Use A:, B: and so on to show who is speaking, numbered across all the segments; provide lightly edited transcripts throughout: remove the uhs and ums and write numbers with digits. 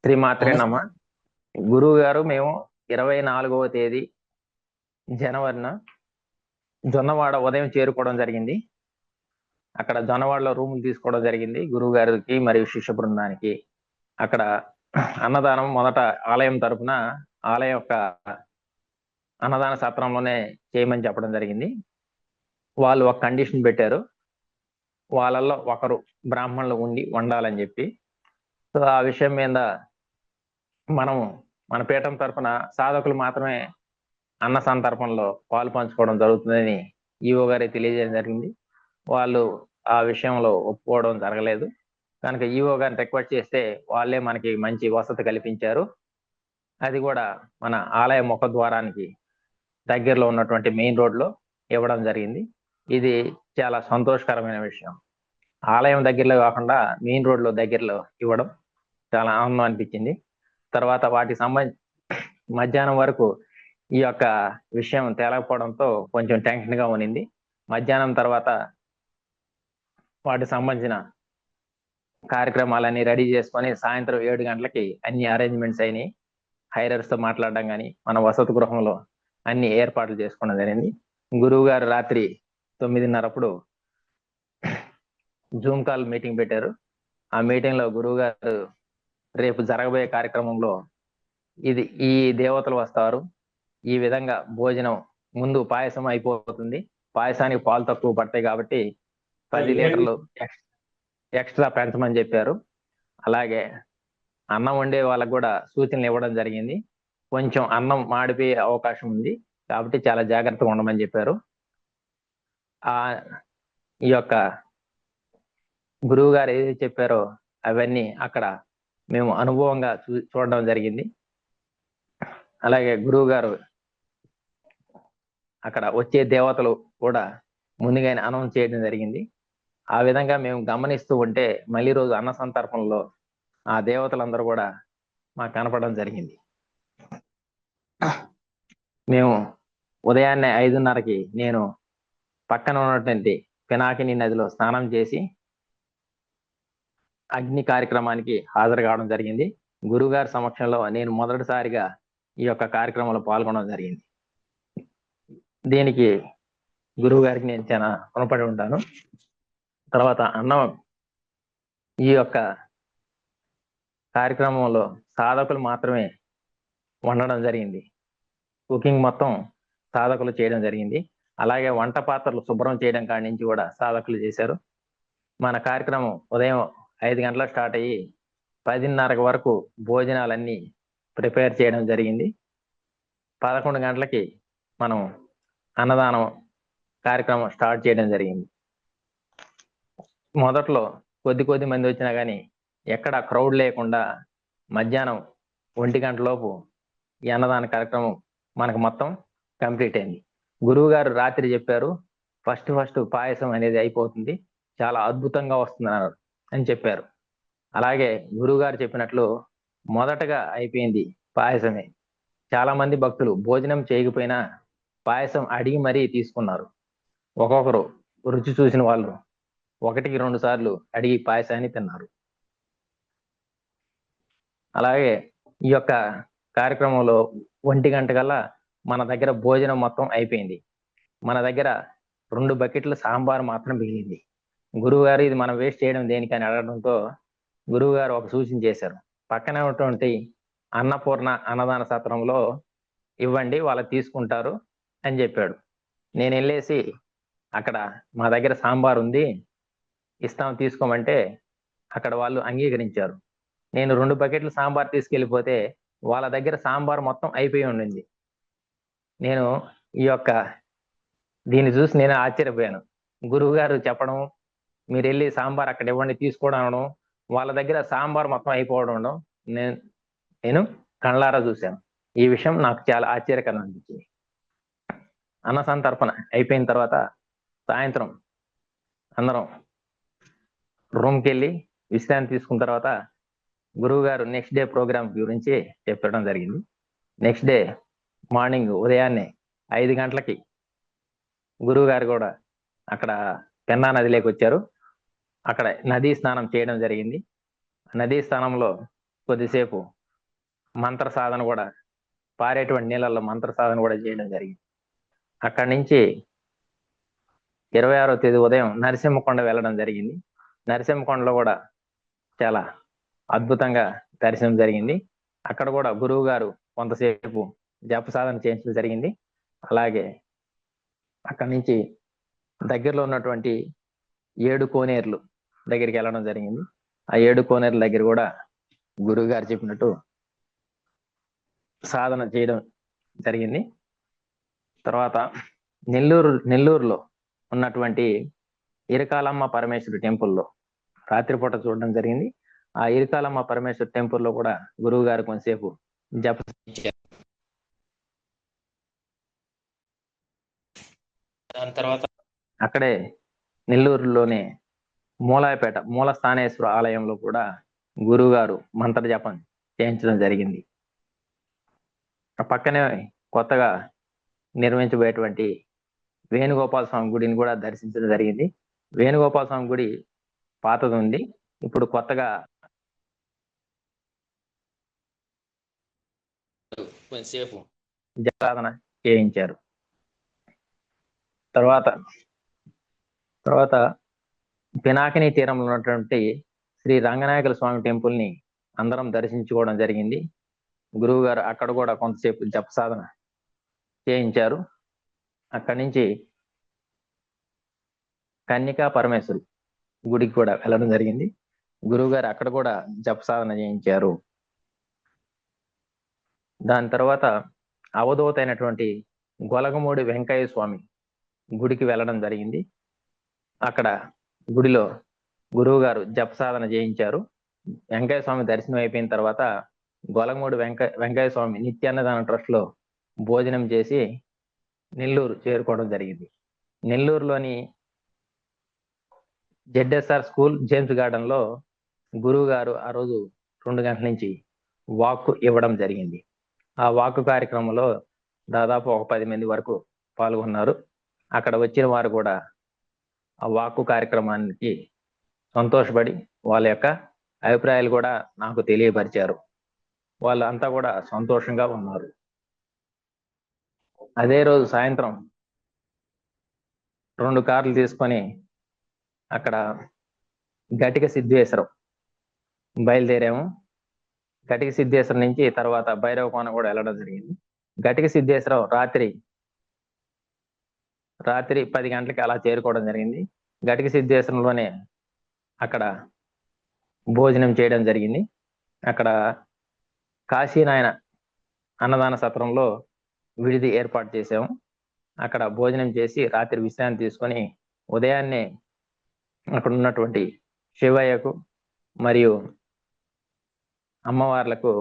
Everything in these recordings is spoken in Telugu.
A: శ్రీమాత్రే
B: నమస్తే.
A: నమ. గురువు గారు, మేము 24వ తేదీ జనవరిన జొన్నవాడ ఉదయం చేరుకోవడం జరిగింది. అక్కడ జొన్నవాడలో రూములు తీసుకోవడం జరిగింది గురువు గారికి మరియు శిష్య బృందానికి. అక్కడ అన్నదానం మొదట ఆలయం తరపున ఆలయం యొక్క అన్నదాన సత్రంలోనే చేయమని చెప్పడం జరిగింది. వాళ్ళు ఒక కండిషన్ పెట్టారు, వాళ్ళల్లో ఒకరు బ్రాహ్మణులు ఉండి వండాలని చెప్పి. సో ఆ విషయం మీద మనము మన పీఠం తరపున సాధకులు మాత్రమే అన్న సంతర్పణలో పాలు పంచుకోవడం జరుగుతుందని ఈవో గారి తెలియజేయడం జరిగింది. వాళ్ళు ఆ విషయంలో ఒప్పుకోవడం జరగలేదు కనుక ఈవో గారిని రిక్వెస్ట్ చేస్తే వాళ్ళే మనకి మంచి వసతి కల్పించారు. అది కూడా మన ఆలయ ముఖద్వారానికి దగ్గరలో ఉన్నటువంటి మెయిన్ రోడ్లో ఇవ్వడం జరిగింది. ఇది చాలా సంతోషకరమైన విషయం. ఆలయం దగ్గరలో కాకుండా మెయిన్ రోడ్లో దగ్గరలో ఇవ్వడం చాలా ఆనందం అనిపించింది. తర్వాత వాటికి సంబంధించి మధ్యాహ్నం వరకు ఈ యొక్క విషయం తేలకపోవడంతో కొంచెం టెన్షన్ గా ఉన్నింది. మధ్యాహ్నం తర్వాత వాటికి సంబంధించిన కార్యక్రమాలన్నీ రెడీ చేసుకొని సాయంత్రం 7 గంటలకి అన్ని అరేంజ్మెంట్స్ అయినాయి. హైరర్స్ తో మాట్లాడడం కానీ మన వసతి గృహంలో అన్ని ఏర్పాట్లు చేసుకోవడం జరిగింది. గురువు గారు రాత్రి 9:30 జూమ్ కాల్ మీటింగ్ పెట్టారు. ఆ మీటింగ్ లో గురువు గారు రేపు జరగబోయే కార్యక్రమంలో ఈ దేవతలు వస్తారు, ఈ విధంగా భోజనం ముందు పాయసం అయిపోతుంది, పాయసానికి పాలు తక్కువ పడతాయి కాబట్టి 10 లీటర్లు ఎక్స్ట్రా పెంచమని చెప్పారు. అలాగే అన్నం వండే వాళ్ళకు కూడా సూచనలు ఇవ్వడం జరిగింది. కొంచెం అన్నం మాడిపోయే అవకాశం ఉంది కాబట్టి చాలా జాగ్రత్తగా ఉండమని చెప్పారు. ఆ ఈ యొక్క గురువు గారు ఏది చెప్పారో అవన్నీ అక్కడ మేము అనుభవంగా చూడడం జరిగింది. అలాగే గురువు గారు అక్కడ వచ్చే దేవతలు కూడా ముందుగానే అనౌన్స్ చేయడం జరిగింది. ఆ విధంగా మేము గమనిస్తూ ఉంటే మళ్ళీ రోజు అన్న సంతర్పణలో ఆ దేవతలందరూ కూడా మాకు కనపడడం జరిగింది. మేము ఉదయాన్నే 5:30కి నేను పక్కన ఉన్నటువంటి పినాకిని నదిలో స్నానం చేసి అగ్ని కార్యక్రమానికి హాజరు కావడం జరిగింది. గురువుగారి సమక్షంలో నేను మొదటిసారిగా ఈ యొక్క కార్యక్రమంలో పాల్గొనడం జరిగింది. దీనికి గురువు గారికి నేను చాలా రుణపడి ఉంటాను. తర్వాత అన్నం ఈ యొక్క కార్యక్రమంలో సాధకులు మాత్రమే వండడం జరిగింది. కుకింగ్ మొత్తం సాధకులు చేయడం జరిగింది. అలాగే వంట పాత్రలు శుభ్రం చేయడం కాడి నుంచి కూడా సాధకులు చేశారు. మన కార్యక్రమం ఉదయం 5 గంటలకు స్టార్ట్ అయ్యి 10:30 వరకు భోజనాలన్నీ ప్రిపేర్ చేయడం జరిగింది. 11 గంటలకి మనం అన్నదానం కార్యక్రమం స్టార్ట్ చేయడం జరిగింది. మొదట్లో కొద్ది మంది వచ్చినా కానీ ఎక్కడ క్రౌడ్ లేకుండా మధ్యాహ్నం 1 గంట లోపు ఈ అన్నదాన కార్యక్రమం మనకు మొత్తం కంప్లీట్ అయింది. గురువు గారు రాత్రి చెప్పారు, ఫస్ట్ పాయసం అనేది అయిపోతుంది, చాలా అద్భుతంగా వస్తున్నారు అని చెప్పారు. అలాగే గురువు గారు చెప్పినట్లు మొదటగా అయిపోయింది పాయసమే. చాలా మంది భక్తులు భోజనం చేయకపోయినా పాయసం అడిగి మరీ తీసుకున్నారు. ఒక్కొక్కరు రుచి చూసిన వాళ్ళు 1-2 సార్లు అడిగి పాయసాన్ని తిన్నారు. అలాగే ఈ యొక్క కార్యక్రమంలో 1 గంట కల్లా మన దగ్గర భోజనం మొత్తం అయిపోయింది. మన దగ్గర 2 బకెట్ల సాంబార్ మాత్రం మిగిలింది. గురువు గారు ఇది మనం వేస్ట్ చేయడం దేనికని అడగడంతో గురువు గారు ఒక సూచన చేశారు. పక్కనే ఉన్నటువంటి అన్నపూర్ణ అన్నదాన సత్రంలో ఇవ్వండి, వాళ్ళు తీసుకుంటారు అని చెప్పాడు. నేను వెళ్ళేసి అక్కడ మా దగ్గర సాంబార్ ఉంది, ఇస్తాం తీసుకోమంటే అక్కడ వాళ్ళు అంగీకరించారు. నేను 2 బకెట్లు సాంబార్ తీసుకెళ్ళిపోతే వాళ్ళ దగ్గర సాంబార్ మొత్తం అయిపోయి ఉండింది. నేను ఈ యొక్క దీన్ని చూసి నేను ఆశ్చర్యపోయాను. గురువు గారు చెప్పడం, మీరు వెళ్ళి సాంబార్ అక్కడ ఇవ్వండి తీసుకోవడం అనడం, వాళ్ళ దగ్గర సాంబార్ మొత్తం అయిపోవడం ఉండడం నేను కళ్ళారా చూశాను. ఈ విషయం నాకు చాలా ఆశ్చర్యకరం అనిపించింది. అన్న సంతర్పణ అయిపోయిన తర్వాత సాయంత్రం అందరం రూమ్కి వెళ్ళి విశ్రాంతి తీసుకున్న తర్వాత గురువు గారు నెక్స్ట్ డే ప్రోగ్రామ్ గురించి చెప్పడం జరిగింది. నెక్స్ట్ డే మార్నింగ్ ఉదయాన్నే 5 గంటలకి గురువు గారు కూడా అక్కడ పెన్నా నదిలోకి వచ్చారు. అక్కడ నదీ స్నానం చేయడం జరిగింది. నదీ స్నానంలో కొద్దిసేపు మంత్ర సాధన కూడా, పారేటువంటి నీళ్ళల్లో మంత్ర సాధన కూడా చేయడం జరిగింది. అక్కడి నుంచి 26వ తేదీ ఉదయం నరసింహకొండ వెళ్ళడం జరిగింది. నరసింహకొండలో కూడా చాలా అద్భుతంగా దర్శనం జరిగింది. అక్కడ కూడా గురువు గారు కొంతసేపు జప సాధన చేయించడం జరిగింది. అలాగే అక్కడి నుంచి దగ్గరలో ఉన్నటువంటి 7 కోనేరులు దగ్గరికి వెళ్ళడం జరిగింది. ఆ 7 కోనేరుల దగ్గర కూడా గురువు గారు చెప్పినట్టు సాధన చేయడం జరిగింది. తర్వాత నెల్లూరులో ఉన్నటువంటి ఇరకాలమ్మ పరమేశ్వరి టెంపుల్లో రాత్రిపూట చూడడం జరిగింది. ఆ ఇరకాలమ్మ పరమేశ్వరి టెంపుల్లో కూడా గురువు గారు కొంతసేపు జప దాని తర్వాత అక్కడే నెల్లూరులోనే మూలాయపేట మూలస్థానేశ్వర ఆలయంలో కూడా గురువు గారు మంత్ర జపం చేయించడం జరిగింది. పక్కనే కొత్తగా నిర్మించబోయేటువంటి వేణుగోపాల స్వామి గుడిని కూడా దర్శించడం జరిగింది. వేణుగోపాల స్వామి గుడి పాతది ఉంది, ఇప్పుడు కొత్తగా కొంతసేపు జపాదన చేయించారు. తర్వాత పినాకిని తీరంలో ఉన్నటువంటి శ్రీ రంగనాయకుల స్వామి టెంపుల్ ని అందరం దర్శించుకోవడం జరిగింది. గురువు గారు అక్కడ కూడా కొంతసేపు జప సాధన చేయించారు. అక్కడి నుంచి కన్యకా పరమేశ్వరి గుడికి కూడా వెళ్ళడం జరిగింది. గురువు గారు అక్కడ కూడా జప సాధన చేయించారు. దాని తర్వాత అవధూత అయినటువంటి గొలగమూడి వెంకయ్య స్వామి గుడికి వెళ్ళడం జరిగింది. అక్కడ గుడిలో గురువు గారు జప సాధన చేయించారు. వెంకయ్య స్వామి దర్శనం అయిపోయిన తర్వాత గొలగమూడి వెంకయ్య స్వామి నిత్యాన్నదాన ట్రస్ట్ లో భోజనం చేసి నెల్లూరు చేరుకోవడం జరిగింది. నెల్లూరులోని జెడ్ఎస్ఆర్ స్కూల్ జేమ్స్ గార్డెన్ లో గురువు గారు ఆ రోజు 2 గంటల నుంచి వాక్ ఇవ్వడం జరిగింది. ఆ వాక్ కార్యక్రమంలో దాదాపు ఒక 10 మంది వరకు పాల్గొన్నారు. అక్కడ వచ్చిన వారు కూడా ఆ వాక్ కార్యక్రమానికి సంతోషపడి వాళ్ళ యొక్క అభిప్రాయాలు కూడా నాకు తెలియపరిచారు. వాళ్ళంతా కూడా సంతోషంగా ఉన్నారు. అదే రోజు సాయంత్రం 2 కార్లు తీసుకొని అక్కడ ఘటిక సిద్ధేశ్వరం బయలుదేరాము. ఘటిక సిద్ధేశ్వరం నుంచి తర్వాత భైరవ కోన కూడా వెళ్ళడం జరిగింది. ఘటిక సిద్ధేశ్వరం రాత్రి 10 గంటలకి అలా చేరుకోవడం జరిగింది. ఘటిక సిద్ధేశ్వరంలోనే అక్కడ భోజనం చేయడం జరిగింది. అక్కడ కాశీనాయన అన్నదాన సత్రంలో విడిది ఏర్పాటు చేసాము. అక్కడ భోజనం చేసి రాత్రి విశ్రాంతి తీసుకొని ఉదయాన్నే అక్కడ ఉన్నటువంటి శివయ్యకు మరియు అమ్మవార్లకు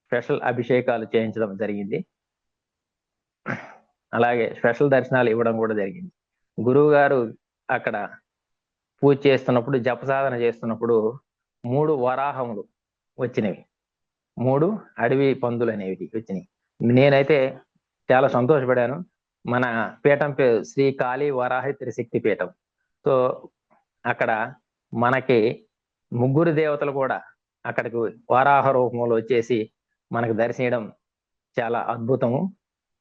A: స్పెషల్ అభిషేకాలు చేయించడం జరిగింది. అలాగే స్పెషల్ దర్శనాలు ఇవ్వడం కూడా జరిగింది. గురువు గారు అక్కడ పూజ చేస్తున్నప్పుడు, జప సాధన చేస్తున్నప్పుడు 3 వరాహములు వచ్చినవి, 3 అడవి పందులు అనేవి వచ్చినాయి. నేనైతే చాలా సంతోషపడాను. మన పీఠం పేరు శ్రీ కాళీ వరాహి త్రిశక్తి పీఠం. సో అక్కడ మనకి 3 దేవతలు కూడా అక్కడికి వరాహ రూపంలో వచ్చేసి మనకు దర్శించడం చాలా అద్భుతము.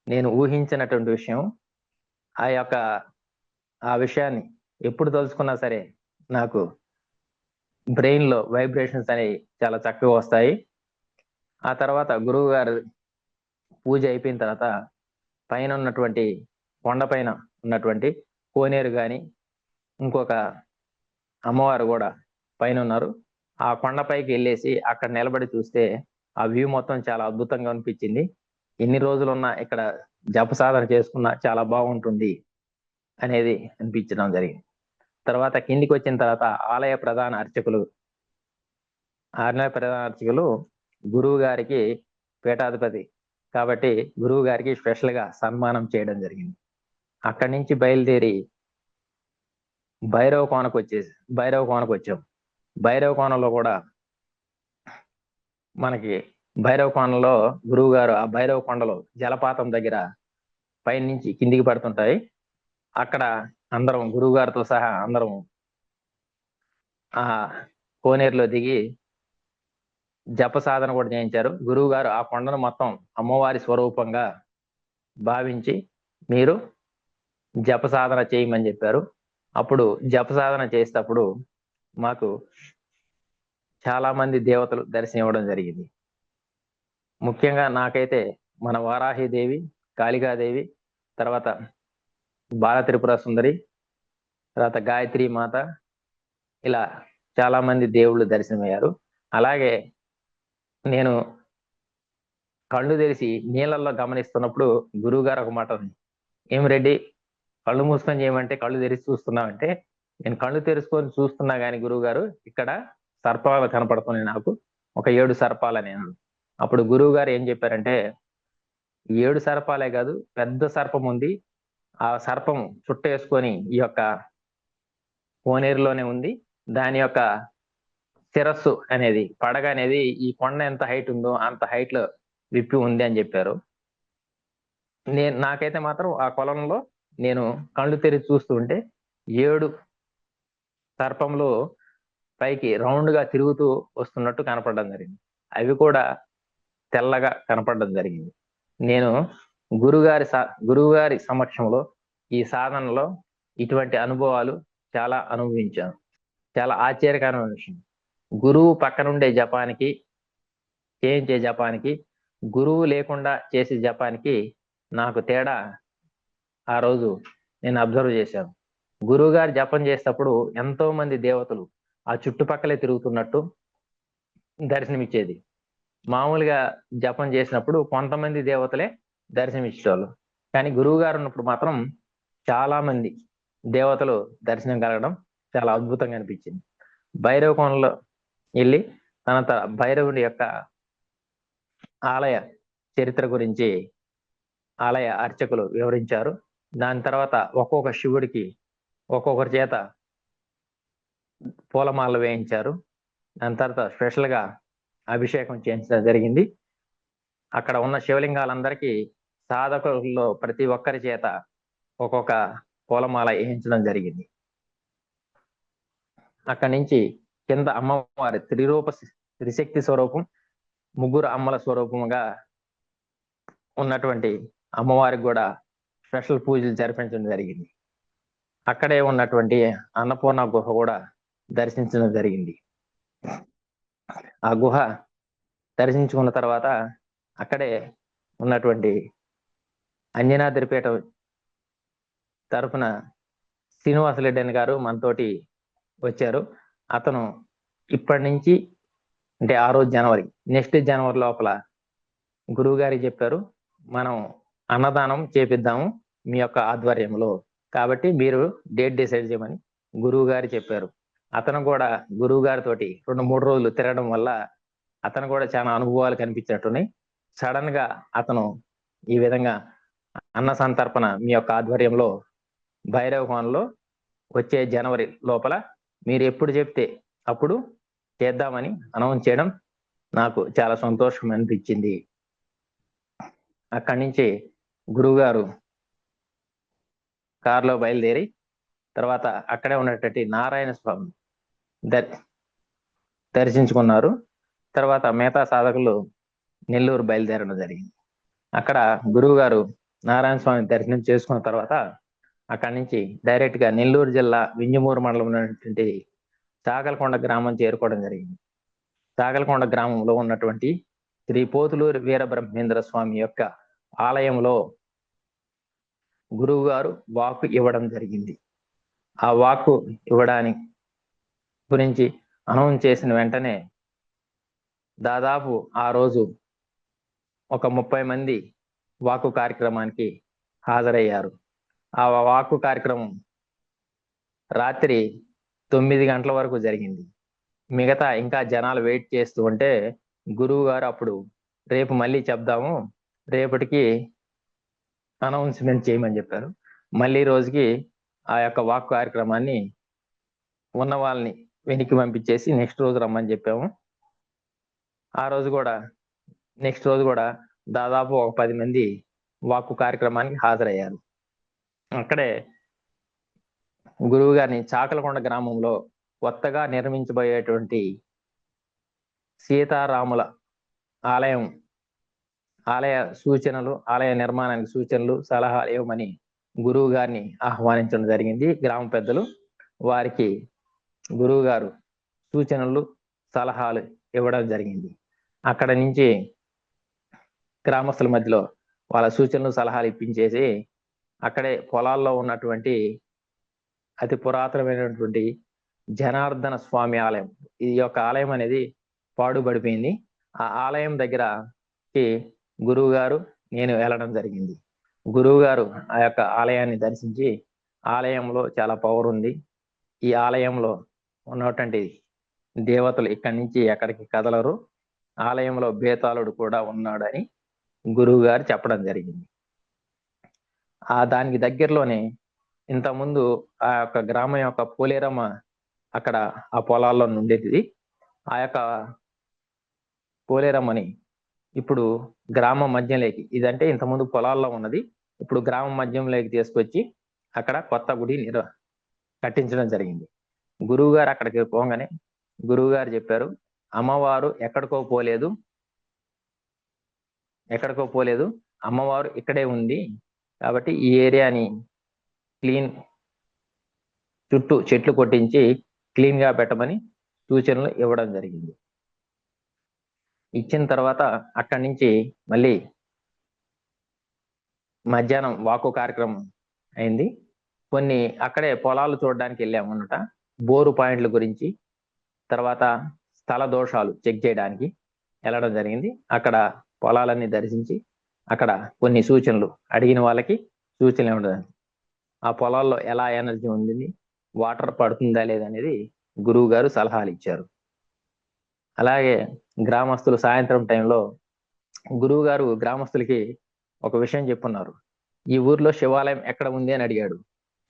A: నేను ఊహించినటువంటి విషయం. ఆ విషయాన్ని ఎప్పుడు తలుచుకున్నా సరే నాకు బ్రెయిన్ లో వైబ్రేషన్స్ అనేవి చాలా చక్కగా వస్తాయి. ఆ తర్వాత గురువు గారు పూజ అయిపోయిన తర్వాత పైన ఉన్నటువంటి కొండపైన ఉన్నటువంటి కోనేరు కానీ ఇంకొక అమ్మవారు కూడా పైన ఉన్నారు. ఆ కొండపైకి వెళ్ళేసి అక్కడ నిలబడి చూస్తే ఆ వ్యూ మొత్తం చాలా అద్భుతంగా అనిపించింది. ఎన్ని రోజులున్నా ఇక్కడ జప సాధన చేసుకున్నా చాలా బాగుంటుంది అనేది అనిపించడం జరిగింది. తర్వాత కిందికి వచ్చిన తర్వాత ఆలయ ప్రధాన అర్చకులు గురువు గారికి పీఠాధిపతి కాబట్టి గురువు గారికి స్పెషల్ గా సన్మానం చేయడం జరిగింది. అక్కడి నుంచి బయలుదేరి భైరవ కోనకు వచ్చాం. భైరవ కోనలో కూడా మనకి భైరవ కొండలో గురువు గారు ఆ భైరవ కొండలో జలపాతం దగ్గర పైనుంచి కిందికి పడుతుంటాయి. అక్కడ అందరం గురువు గారితో సహా అందరం ఆ కోనేరులో దిగి జప సాధన కూడా చేయించారు. గురువు గారు ఆ కొండను మొత్తం అమ్మవారి స్వరూపంగా భావించి మీరు జప సాధన చేయమని చెప్పారు. అప్పుడు జప సాధన చేసేటప్పుడు మాకు చాలా మంది దేవతలు దర్శనం ఇవ్వడం జరిగింది. ముఖ్యంగా నాకైతే మన వారాహిదేవి, కాళికాదేవి, తర్వాత బాల త్రిపుర సుందరి, తర్వాత గాయత్రి మాత, ఇలా చాలా మంది దేవుళ్ళు దర్శనమయ్యారు. అలాగే నేను కళ్ళు తెరిచి నీళ్ళల్లో గమనిస్తున్నప్పుడు గురువు గారు ఒక మాట ఉంది, ఏం రెడ్డి కళ్ళు మూసుకొని చేయమంటే కళ్ళు తెరిచి చూస్తున్నావంటే, నేను కళ్ళు తెరుచుకొని చూస్తున్నా గాని గురువు గారు ఇక్కడ సర్పాలు కనపడుతున్నాయి నాకు, ఒక 7 సర్పాలని. అప్పుడు గురువు గారు ఏం చెప్పారంటే, 7 సర్పాలే కాదు, పెద్ద సర్పం ఉంది, ఆ సర్పం చుట్టేసుకొని ఈ యొక్క కోనేరులోనే ఉంది, దాని యొక్క శిరస్సు అనేది పడగ అనేది ఈ కొండ ఎంత హైట్ ఉందో అంత హైట్ లో విప్పి ఉంది అని చెప్పారు. నాకైతే మాత్రం ఆ కొలంలో నేను కళ్ళు తెరిచి చూస్తూ ఉంటే 7 సర్పంలో పైకి రౌండ్ గా తిరుగుతూ వస్తున్నట్టు కనపడడం జరిగింది. అవి కూడా తెల్లగా కనపడడం జరిగింది. నేను గురువుగారి సమక్షంలో ఈ సాధనలో ఇటువంటి అనుభవాలు చాలా అనుభవించాను. చాలా ఆశ్చర్యకరమైన విషయం. గురువు పక్కనుండే జపానికి, చేయించే జపానికి, గురువు లేకుండా చేసే జపానికి నాకు తేడా ఆ రోజు నేను అబ్జర్వ్ చేశాను. గురువు గారు జపం చేసేటప్పుడు ఎంతో మంది దేవతలు ఆ చుట్టుపక్కలే తిరుగుతున్నట్టు దర్శనమిచ్చేది. మామూలుగా జపం చేసినప్పుడు కొంతమంది దేవతలే దర్శనమిచ్చేవాళ్ళు, కానీ గురువు గారు ఉన్నప్పుడు మాత్రం చాలా మంది దేవతలు దర్శనం కలగడం చాలా అద్భుతంగా అనిపించింది. భైరవ కోణంలో వెళ్ళి తన భైరవుడి యొక్క ఆలయ చరిత్ర గురించి ఆలయ అర్చకులు వివరించారు. దాని తర్వాత ఒక్కొక్క శివుడికి ఒక్కొక్కరి చేత పూలమాలలు వేయించారు. దాని తర్వాత స్పెషల్ గా అభిషేకం చేయించడం జరిగింది. అక్కడ ఉన్న శివలింగాలందరికీ సాధకుల్లో ప్రతి ఒక్కరి చేత ఒక్కొక్క పూలమాల వేయించడం జరిగింది. అక్కడి నుంచి కింద అమ్మవారి త్రిశక్తి స్వరూపం, ముగ్గురు అమ్మల స్వరూపముగా ఉన్నటువంటి అమ్మవారికి కూడా స్పెషల్ పూజలు జరిపించడం జరిగింది. అక్కడే ఉన్నటువంటి అన్నపూర్ణ గుహ కూడా దర్శించడం జరిగింది. ఆ గుహ దర్శించుకున్న తర్వాత అక్కడే ఉన్నటువంటి అంజనాద్రిపేట తరఫున శ్రీనివాసరెడ్డి గారు మనతోటి వచ్చారు. అతను ఇప్పటి నుంచి అంటే ఆ రోజు జనవరి, నెక్స్ట్ జనవరి లోపల గురువు గారికి చెప్పారు, మనం అన్నదానం చేపిద్దాము మీ యొక్క ఆధ్వర్యంలో, కాబట్టి మీరు డేట్ డిసైడ్ చేయమని గురువు గారు చెప్పారు. అతను కూడా గురువు గారితోటి 2-3 రోజులు తిరగడం వల్ల అతను కూడా చాలా అనుభవాలు కనిపించినట్టున్నాయి. సడన్ గా అతను ఈ విధంగా అన్న సంతర్పణ మీ యొక్క ఆధ్వర్యంలో భైరవ కోణంలో వచ్చే జనవరి లోపల మీరు ఎప్పుడు చెప్తే అప్పుడు చేద్దామని అనౌన్స్ చేయడం నాకు చాలా సంతోషం అనిపించింది. అక్కడి నుంచి గురువు గారు కారులో బయలుదేరి తర్వాత అక్కడే ఉన్నటువంటి నారాయణ స్వామి దర్శించుకున్నారు. తర్వాత మిగతా సాధకులు నెల్లూరు బయలుదేరడం జరిగింది. అక్కడ గురువు గారు నారాయణ స్వామి దర్శనం చేసుకున్న తర్వాత అక్కడి నుంచి డైరెక్ట్ గా నెల్లూరు జిల్లా వింజమూరు మండలం ఉన్నటువంటి చాగలకొండ గ్రామం చేరుకోవడం జరిగింది. చాగలకొండ గ్రామంలో ఉన్నటువంటి శ్రీ పోతులూరి వీరబ్రహ్మేంద్ర స్వామి యొక్క ఆలయంలో గురువు గారు వాక్కు ఇవ్వడం జరిగింది. ఆ వాక్కు ఇవ్వడానికి గురించి అనౌన్స్ చేసిన వెంటనే దాదాపు ఆ రోజు ఒక 30 మంది వాక్కు కార్యక్రమానికి హాజరయ్యారు. ఆ వాక్కు కార్యక్రమం రాత్రి 9 గంటల వరకు జరిగింది. మిగతా ఇంకా జనాలు వెయిట్ చేస్తూ ఉంటే గురువు గారు అప్పుడు రేపు మళ్ళీ చెప్దాము, రేపటికి అనౌన్స్మెంట్ చేయమని చెప్పారు. మళ్ళీ రోజుకి ఆ యొక్క వాక్ కార్యక్రమాన్ని ఉన్న వాళ్ళని వెనక్కి పంపించేసి నెక్స్ట్ రోజు రమ్మని చెప్పాము. ఆ రోజు కూడా నెక్స్ట్ రోజు కూడా దాదాపు ఒక 10 మంది వాక్కు కార్యక్రమానికి హాజరయ్యారు. అక్కడే గురువు గారిని చాకలకొండ గ్రామంలో కొత్తగా నిర్మించబోయేటువంటి సీతారాముల ఆలయం ఆలయ సూచనలు, ఆలయ నిర్మాణానికి సూచనలు, సలహాలు ఇవ్వమని గురువు గారిని ఆహ్వానించడం జరిగింది గ్రామ పెద్దలు. వారికి గురువు గారు సూచనలు, సలహాలు ఇవ్వడం జరిగింది. అక్కడ నుంచి గ్రామస్తుల మధ్యలో వాళ్ళ సూచనలు, సలహాలు ఇప్పించేసి అక్కడే పొలాల్లో ఉన్నటువంటి అతి పురాతనమైనటువంటి జనార్దన స్వామి ఆలయం, ఈ యొక్క ఆలయం అనేది పాడుబడిపోయింది. ఆ ఆలయం దగ్గరకి గురువు గారు, నేను వెళ్ళడం జరిగింది. గురువు గారు ఆ యొక్క ఆలయాన్ని దర్శించి, ఆలయంలో చాలా పవర్ ఉంది, ఈ ఆలయంలో ఉన్నటువంటి దేవతలు ఇక్కడి నుంచి ఎక్కడికి కదలరు, ఆలయంలో బేతాళుడు కూడా ఉన్నాడని గురువు గారు చెప్పడం జరిగింది. దానికి దగ్గరలోనే ఇంతకుముందు ఆ యొక్క గ్రామం యొక్క పోలేరమ్మ అక్కడ ఆ పొలాల్లో ఉండేది. ఆ యొక్క పోలేరమ్మని ఇప్పుడు గ్రామం మధ్యంలోకి, ఇదంటే ఇంతకుముందు పొలాల్లో ఉన్నది, ఇప్పుడు గ్రామం మధ్యంలోకి తీసుకొచ్చి అక్కడ కొత్త గుడి కట్టించడం జరిగింది. గురువు గారు అక్కడికి పోగానే గురువు గారు చెప్పారు, అమ్మవారు ఎక్కడికో పోలేదు, అమ్మవారు ఇక్కడే ఉంది, కాబట్టి ఈ ఏరియాని క్లీన్, చుట్టూ చెట్లు కొట్టించి క్లీన్ గా పెట్టమని సూచనలు ఇవ్వడం జరిగింది. ఇచ్చిన తర్వాత అక్కడి నుంచి మళ్ళీ మధ్యాహ్నం వాకు కార్యక్రమం అయింది. కొన్ని అక్కడే పొలాలు చూడడానికి వెళ్ళామన్నట, బోరు పాయింట్ల గురించి, తర్వాత స్థల దోషాలు చెక్ చేయడానికి వెళ్ళడం జరిగింది. అక్కడ పొలాలన్నీ దర్శించి అక్కడ కొన్ని సూచనలు అడిగిన వాళ్ళకి సూచనలు ఇవ్వడం, ఆ పొలాల్లో ఎలా ఎనర్జీ ఉంది, వాటర్ పడుతుందా లేదనేది గురువు గారు సలహాలు ఇచ్చారు. అలాగే గ్రామస్తులు సాయంత్రం టైంలో గురువు గారు గ్రామస్తులకి ఒక విషయం చెప్పున్నారు. ఈ ఊర్లో శివాలయం ఎక్కడ ఉంది అని అడిగాడు.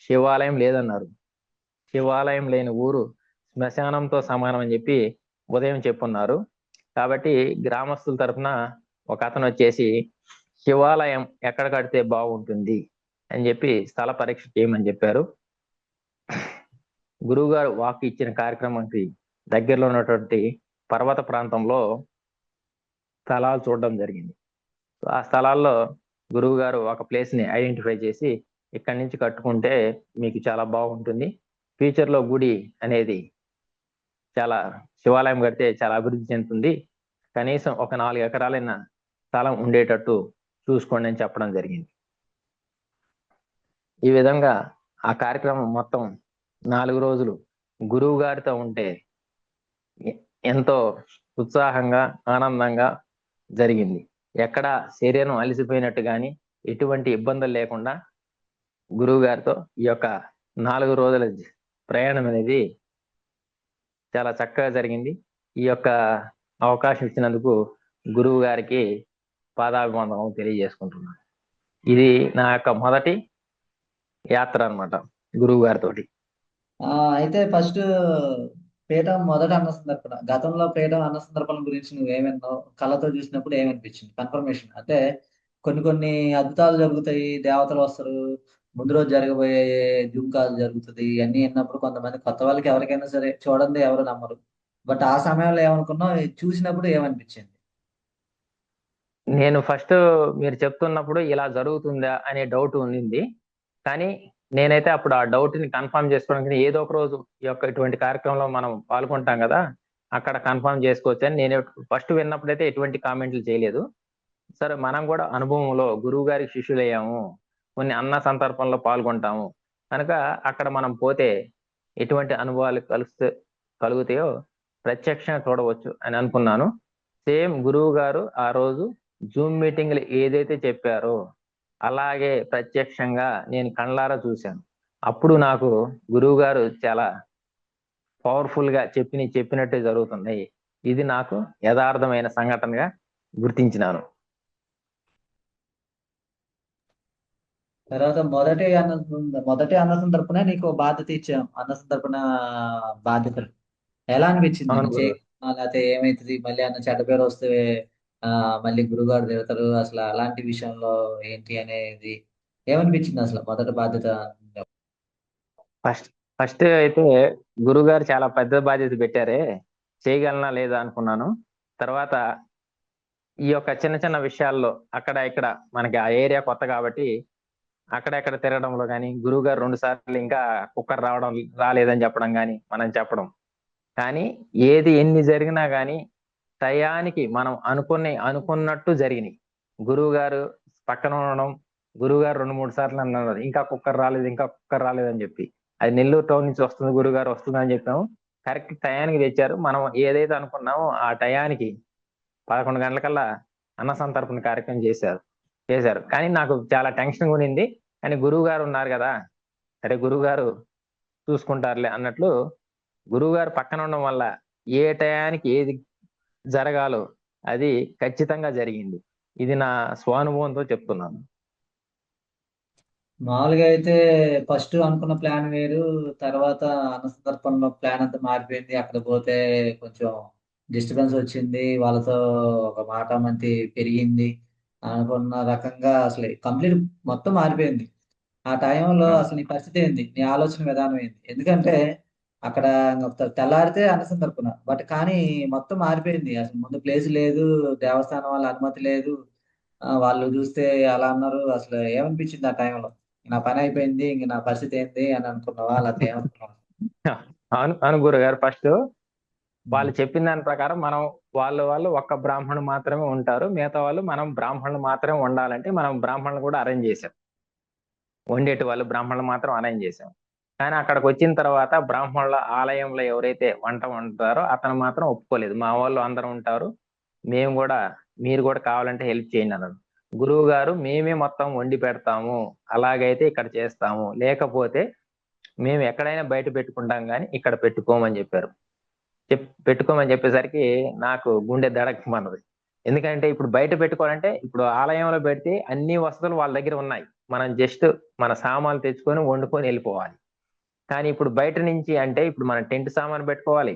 A: శివాలయం లేదన్నారు. శివాలయం లేని ఊరు శ్మశానంతో సమానం అని చెప్పి ఉదయం చెప్పున్నారు. కాబట్టి గ్రామస్తుల తరఫున ఒక అతను వచ్చేసి శివాలయం ఎక్కడ కడితే బాగుంటుంది అని చెప్పి స్థల పరీక్ష చేయమని చెప్పారు. గురువు గారు వాక్ ఇచ్చిన కార్యక్రమానికి దగ్గరలో ఉన్నటువంటి పర్వత ప్రాంతంలో స్థలాలు చూడడం జరిగింది. ఆ స్థలాల్లో గురువు గారు ఒక ప్లేస్ ని ఐడెంటిఫై చేసి, ఇక్కడి నుంచి కట్టుకుంటే మీకు చాలా బాగుంటుంది, ఫ్యూచర్ లో గుడి అనేది చాలా, శివాలయం కడితే చాలా అభివృద్ధి చెందుతుంది, కనీసం ఒక 4 ఎకరాలైన స్థలం ఉండేటట్టు చూసుకోండి అని చెప్పడం జరిగింది. ఈ విధంగా ఆ కార్యక్రమం మొత్తం 4 రోజులు గురువు గారితో ఉంటే ఎంతో ఉత్సాహంగా, ఆనందంగా జరిగింది. ఎక్కడ శరీరం అలసిపోయినట్టు కానీ, ఎటువంటి ఇబ్బందులు లేకుండా గురువు గారితో ఈ యొక్క 4 రోజుల ప్రయాణం అనేది చాలా చక్కగా జరిగింది. ఈ యొక్క అవకాశం ఇచ్చినందుకు గురువు గారికి పాదాభివందనం తెలియజేసుకుంటున్నాను. ఇది నా యొక్క మొదటి యాత్ర అన్నమాట గురువు గారితో.
B: అయితే ఫస్ట్ పీఠం మొదట అన్న సందర్భన, గతంలో పీఠం అన్న సందర్భం గురించి నువ్వేమన్నావు, కళ్ళతో చూసినప్పుడు ఏమనిపించింది? కన్ఫర్మేషన్ అంటే కొన్ని అద్భుతాలు జరుగుతాయి, దేవతలు వస్తారు, ముందు రోజు జరగబోయే జుంకాలు జరుగుతుంది, ఇవన్నీ విన్నప్పుడు కొంతమంది కొత్త వాళ్ళకి ఎవరికైనా సరే చూడండి ఎవరు నమ్మరు. బట్ ఆ సమయంలో ఏమనుకున్నావు, చూసినప్పుడు ఏమనిపించింది?
A: నేను ఫస్ట్ మీరు చెప్తున్నప్పుడు ఇలా జరుగుతుందా అనే డౌట్ ఉండింది, కానీ నేనైతే అప్పుడు ఆ డౌట్ ని కన్ఫర్మ్ చేసుకోవడానికి ఏదో ఒక రోజు ఈ యొక్క ఇటువంటి కార్యక్రమంలో మనం పాల్గొంటాం కదా, అక్కడ కన్ఫర్మ్ చేసుకోవచ్చు అని నేను ఫస్ట్ విన్నప్పుడైతే ఎటువంటి కామెంట్లు చేయలేదు. సరే, మనం కూడా అనుభవంలో గురువు గారికి శిష్యులయ్యాము, కొన్ని అన్న సందర్భంలో పాల్గొంటాము కనుక అక్కడ మనం పోతే ఎటువంటి అనుభవాలు కలుగుతాయో ప్రత్యక్షంగా చూడవచ్చు అని అనుకున్నాను. సేమ్ గురువు గారు ఆ రోజు జూమ్ మీటింగ్లు ఏదైతే చెప్పారో అలాగే ప్రత్యక్షంగా నేను కళ్ళారా చూశాను. అప్పుడు నాకు గురువు గారు చాలా పవర్ఫుల్ గా చెప్పినట్టే జరుగుతున్నాయి, ఇది నాకు యథార్థమైన సంఘటనగా గుర్తించినాను.
B: తర్వాత మొదటి అన్న సందర్భన నీకు బాధ్యత ఇచ్చాం, అన్న సందర్భన బాధ్యతలు ఎలా అనిపించింది?
A: అవును
B: నేను
A: గురువు.
B: చేయగలనా లేకపోతే ఏమైతుంది, మళ్ళీ అన్న చెడ్డ పేరు వస్తే ఆ మళ్ళీ గురుగారు తిడతారు అసలు అలాంటి విషయంలో ఏంటి అనేది ఏమనిపించింది అసలు మొదటి బాధ్యత?
A: ఫస్ట్ ఫస్ట్ అయితే గురుగారు చాలా పెద్ద బాధ్యత పెట్టారే, చేయగలనా లేదా అనుకున్నాను. తర్వాత ఈ యొక్క చిన్న చిన్న విషయాల్లో అక్కడ ఇక్కడ, మనకి ఆ ఏరియా కొత్త కాబట్టి అక్కడెక్కడ తిరగడంలో కానీ, గురువు గారు 2 సార్లు ఇంకా కుక్కర్ రాలేదని చెప్పడం కానీ, మనం చెప్పడం కానీ, ఏది ఎన్ని జరిగినా కానీ టయానికి మనం అనుకున్నట్టు జరిగినాయి. గురువు గారు పక్కన ఉండడం, గురువు గారు 2, 3 సార్లు అన్నారు ఇంకా కుక్కర్ రాలేదు, ఇంకా కుక్కర్ రాలేదు అని చెప్పి. అది నెల్లూరు టౌన్ నుంచి వస్తుంది, గురువు గారు వస్తుంది అని చెప్పాము. కరెక్ట్ టయానికి తెచ్చారు. మనం ఏదైతే అనుకున్నామో ఆ టయానికి 11 గంటలకల్లా అన్న సంతర్పణ కార్యక్రమం చేశారు. కానీ నాకు చాలా టెన్షన్ ఉండింది. కానీ గురువు గారు ఉన్నారు కదా, సరే గురువు గారు చూసుకుంటారులే అన్నట్లు గురువు గారు పక్కన ఉండడం వల్ల ఏ టయానికి ఏది జరగాలో అది ఖచ్చితంగా జరిగింది. ఇది నా స్వానుభవంతో చెప్తున్నాను.
B: మామూలుగా అయితే ఫస్ట్ అనుకున్న ప్లాన్ వేరు, తర్వాత అన్న సందర్భంలో ప్లాన్ అంతా మారిపోయింది. అక్కడ పోతే కొంచెం డిస్టర్బెన్స్ వచ్చింది, వాళ్ళతో ఒక మాట మంతి పెరిగింది. అనుకున్న రకంగా అసలు కంప్లీట్ మొత్తం మారిపోయింది. ఆ టైంలో
A: అవును.
B: అసలు నీ పరిస్థితి ఏంది? నీ ఆలోచన విధానం ఏంది? ఎందుకంటే అక్కడ తెల్లారితే అన్న సంతర్పణ. బట్ కానీ మొత్తం మారిపోయింది. అసలు ముందు ప్లేస్ లేదు, దేవస్థానం వాళ్ళ అనుమతి లేదు. వాళ్ళు చూస్తే అలా అన్నారు. అసలు ఏమనిపించింది ఆ టైంలో? నా పని అయిపోయింది. ఇంక నా పరిస్థితి ఏంది అని అనుకున్నావా? లేకపోతే ఏమనుకున్నావా?
A: అవును అవును గురుగారు. ఫస్ట్
B: ఉమ్.
A: వాళ్ళు చెప్పిన దాని ప్రకారం మనం, వాళ్ళు ఒక్క బ్రాహ్మణుడు మాత్రమే ఉంటారు, మిగతా వాళ్ళు మనం బ్రాహ్మణులు మాత్రమే ఉండాలంటే మనం బ్రాహ్మణులు కూడా అరేంజ్ చేశాం. వండేటి వాళ్ళు బ్రాహ్మణులు మాత్రం అరేంజ్ చేశాం. కానీ అక్కడికి వచ్చిన తర్వాత బ్రాహ్మణుల ఆలయంలో ఎవరైతే వంట వండుతారో అతను మాత్రం ఒప్పుకోలేదు. మా వాళ్ళు అందరం ఉంటారు, మేము కూడా, మీరు కూడా కావాలంటే హెల్ప్ చేయండి అన్నాడు. గురువు గారు మేమే మొత్తం వండి పెడతాము, అలాగైతే ఇక్కడ చేస్తాము, లేకపోతే మేము ఎక్కడైనా బయట పెట్టుకుంటాం కానీ ఇక్కడ పెట్టుకోమని చెప్పారు. పెట్టుకోమని చెప్పేసరికి నాకు గుండె దడకమన్నది. ఎందుకంటే ఇప్పుడు బయట పెట్టుకోవాలంటే, ఇప్పుడు ఆలయంలో పెడితే అన్ని వసతులు వాళ్ళ దగ్గర ఉన్నాయి, మనం జస్ట్ మన సామాన్లు తెచ్చుకొని వండుకొని వెళ్ళిపోవాలి. కానీ ఇప్పుడు బయట నుంచి అంటే ఇప్పుడు మనం టెంట్ సామాన్ పెట్టుకోవాలి,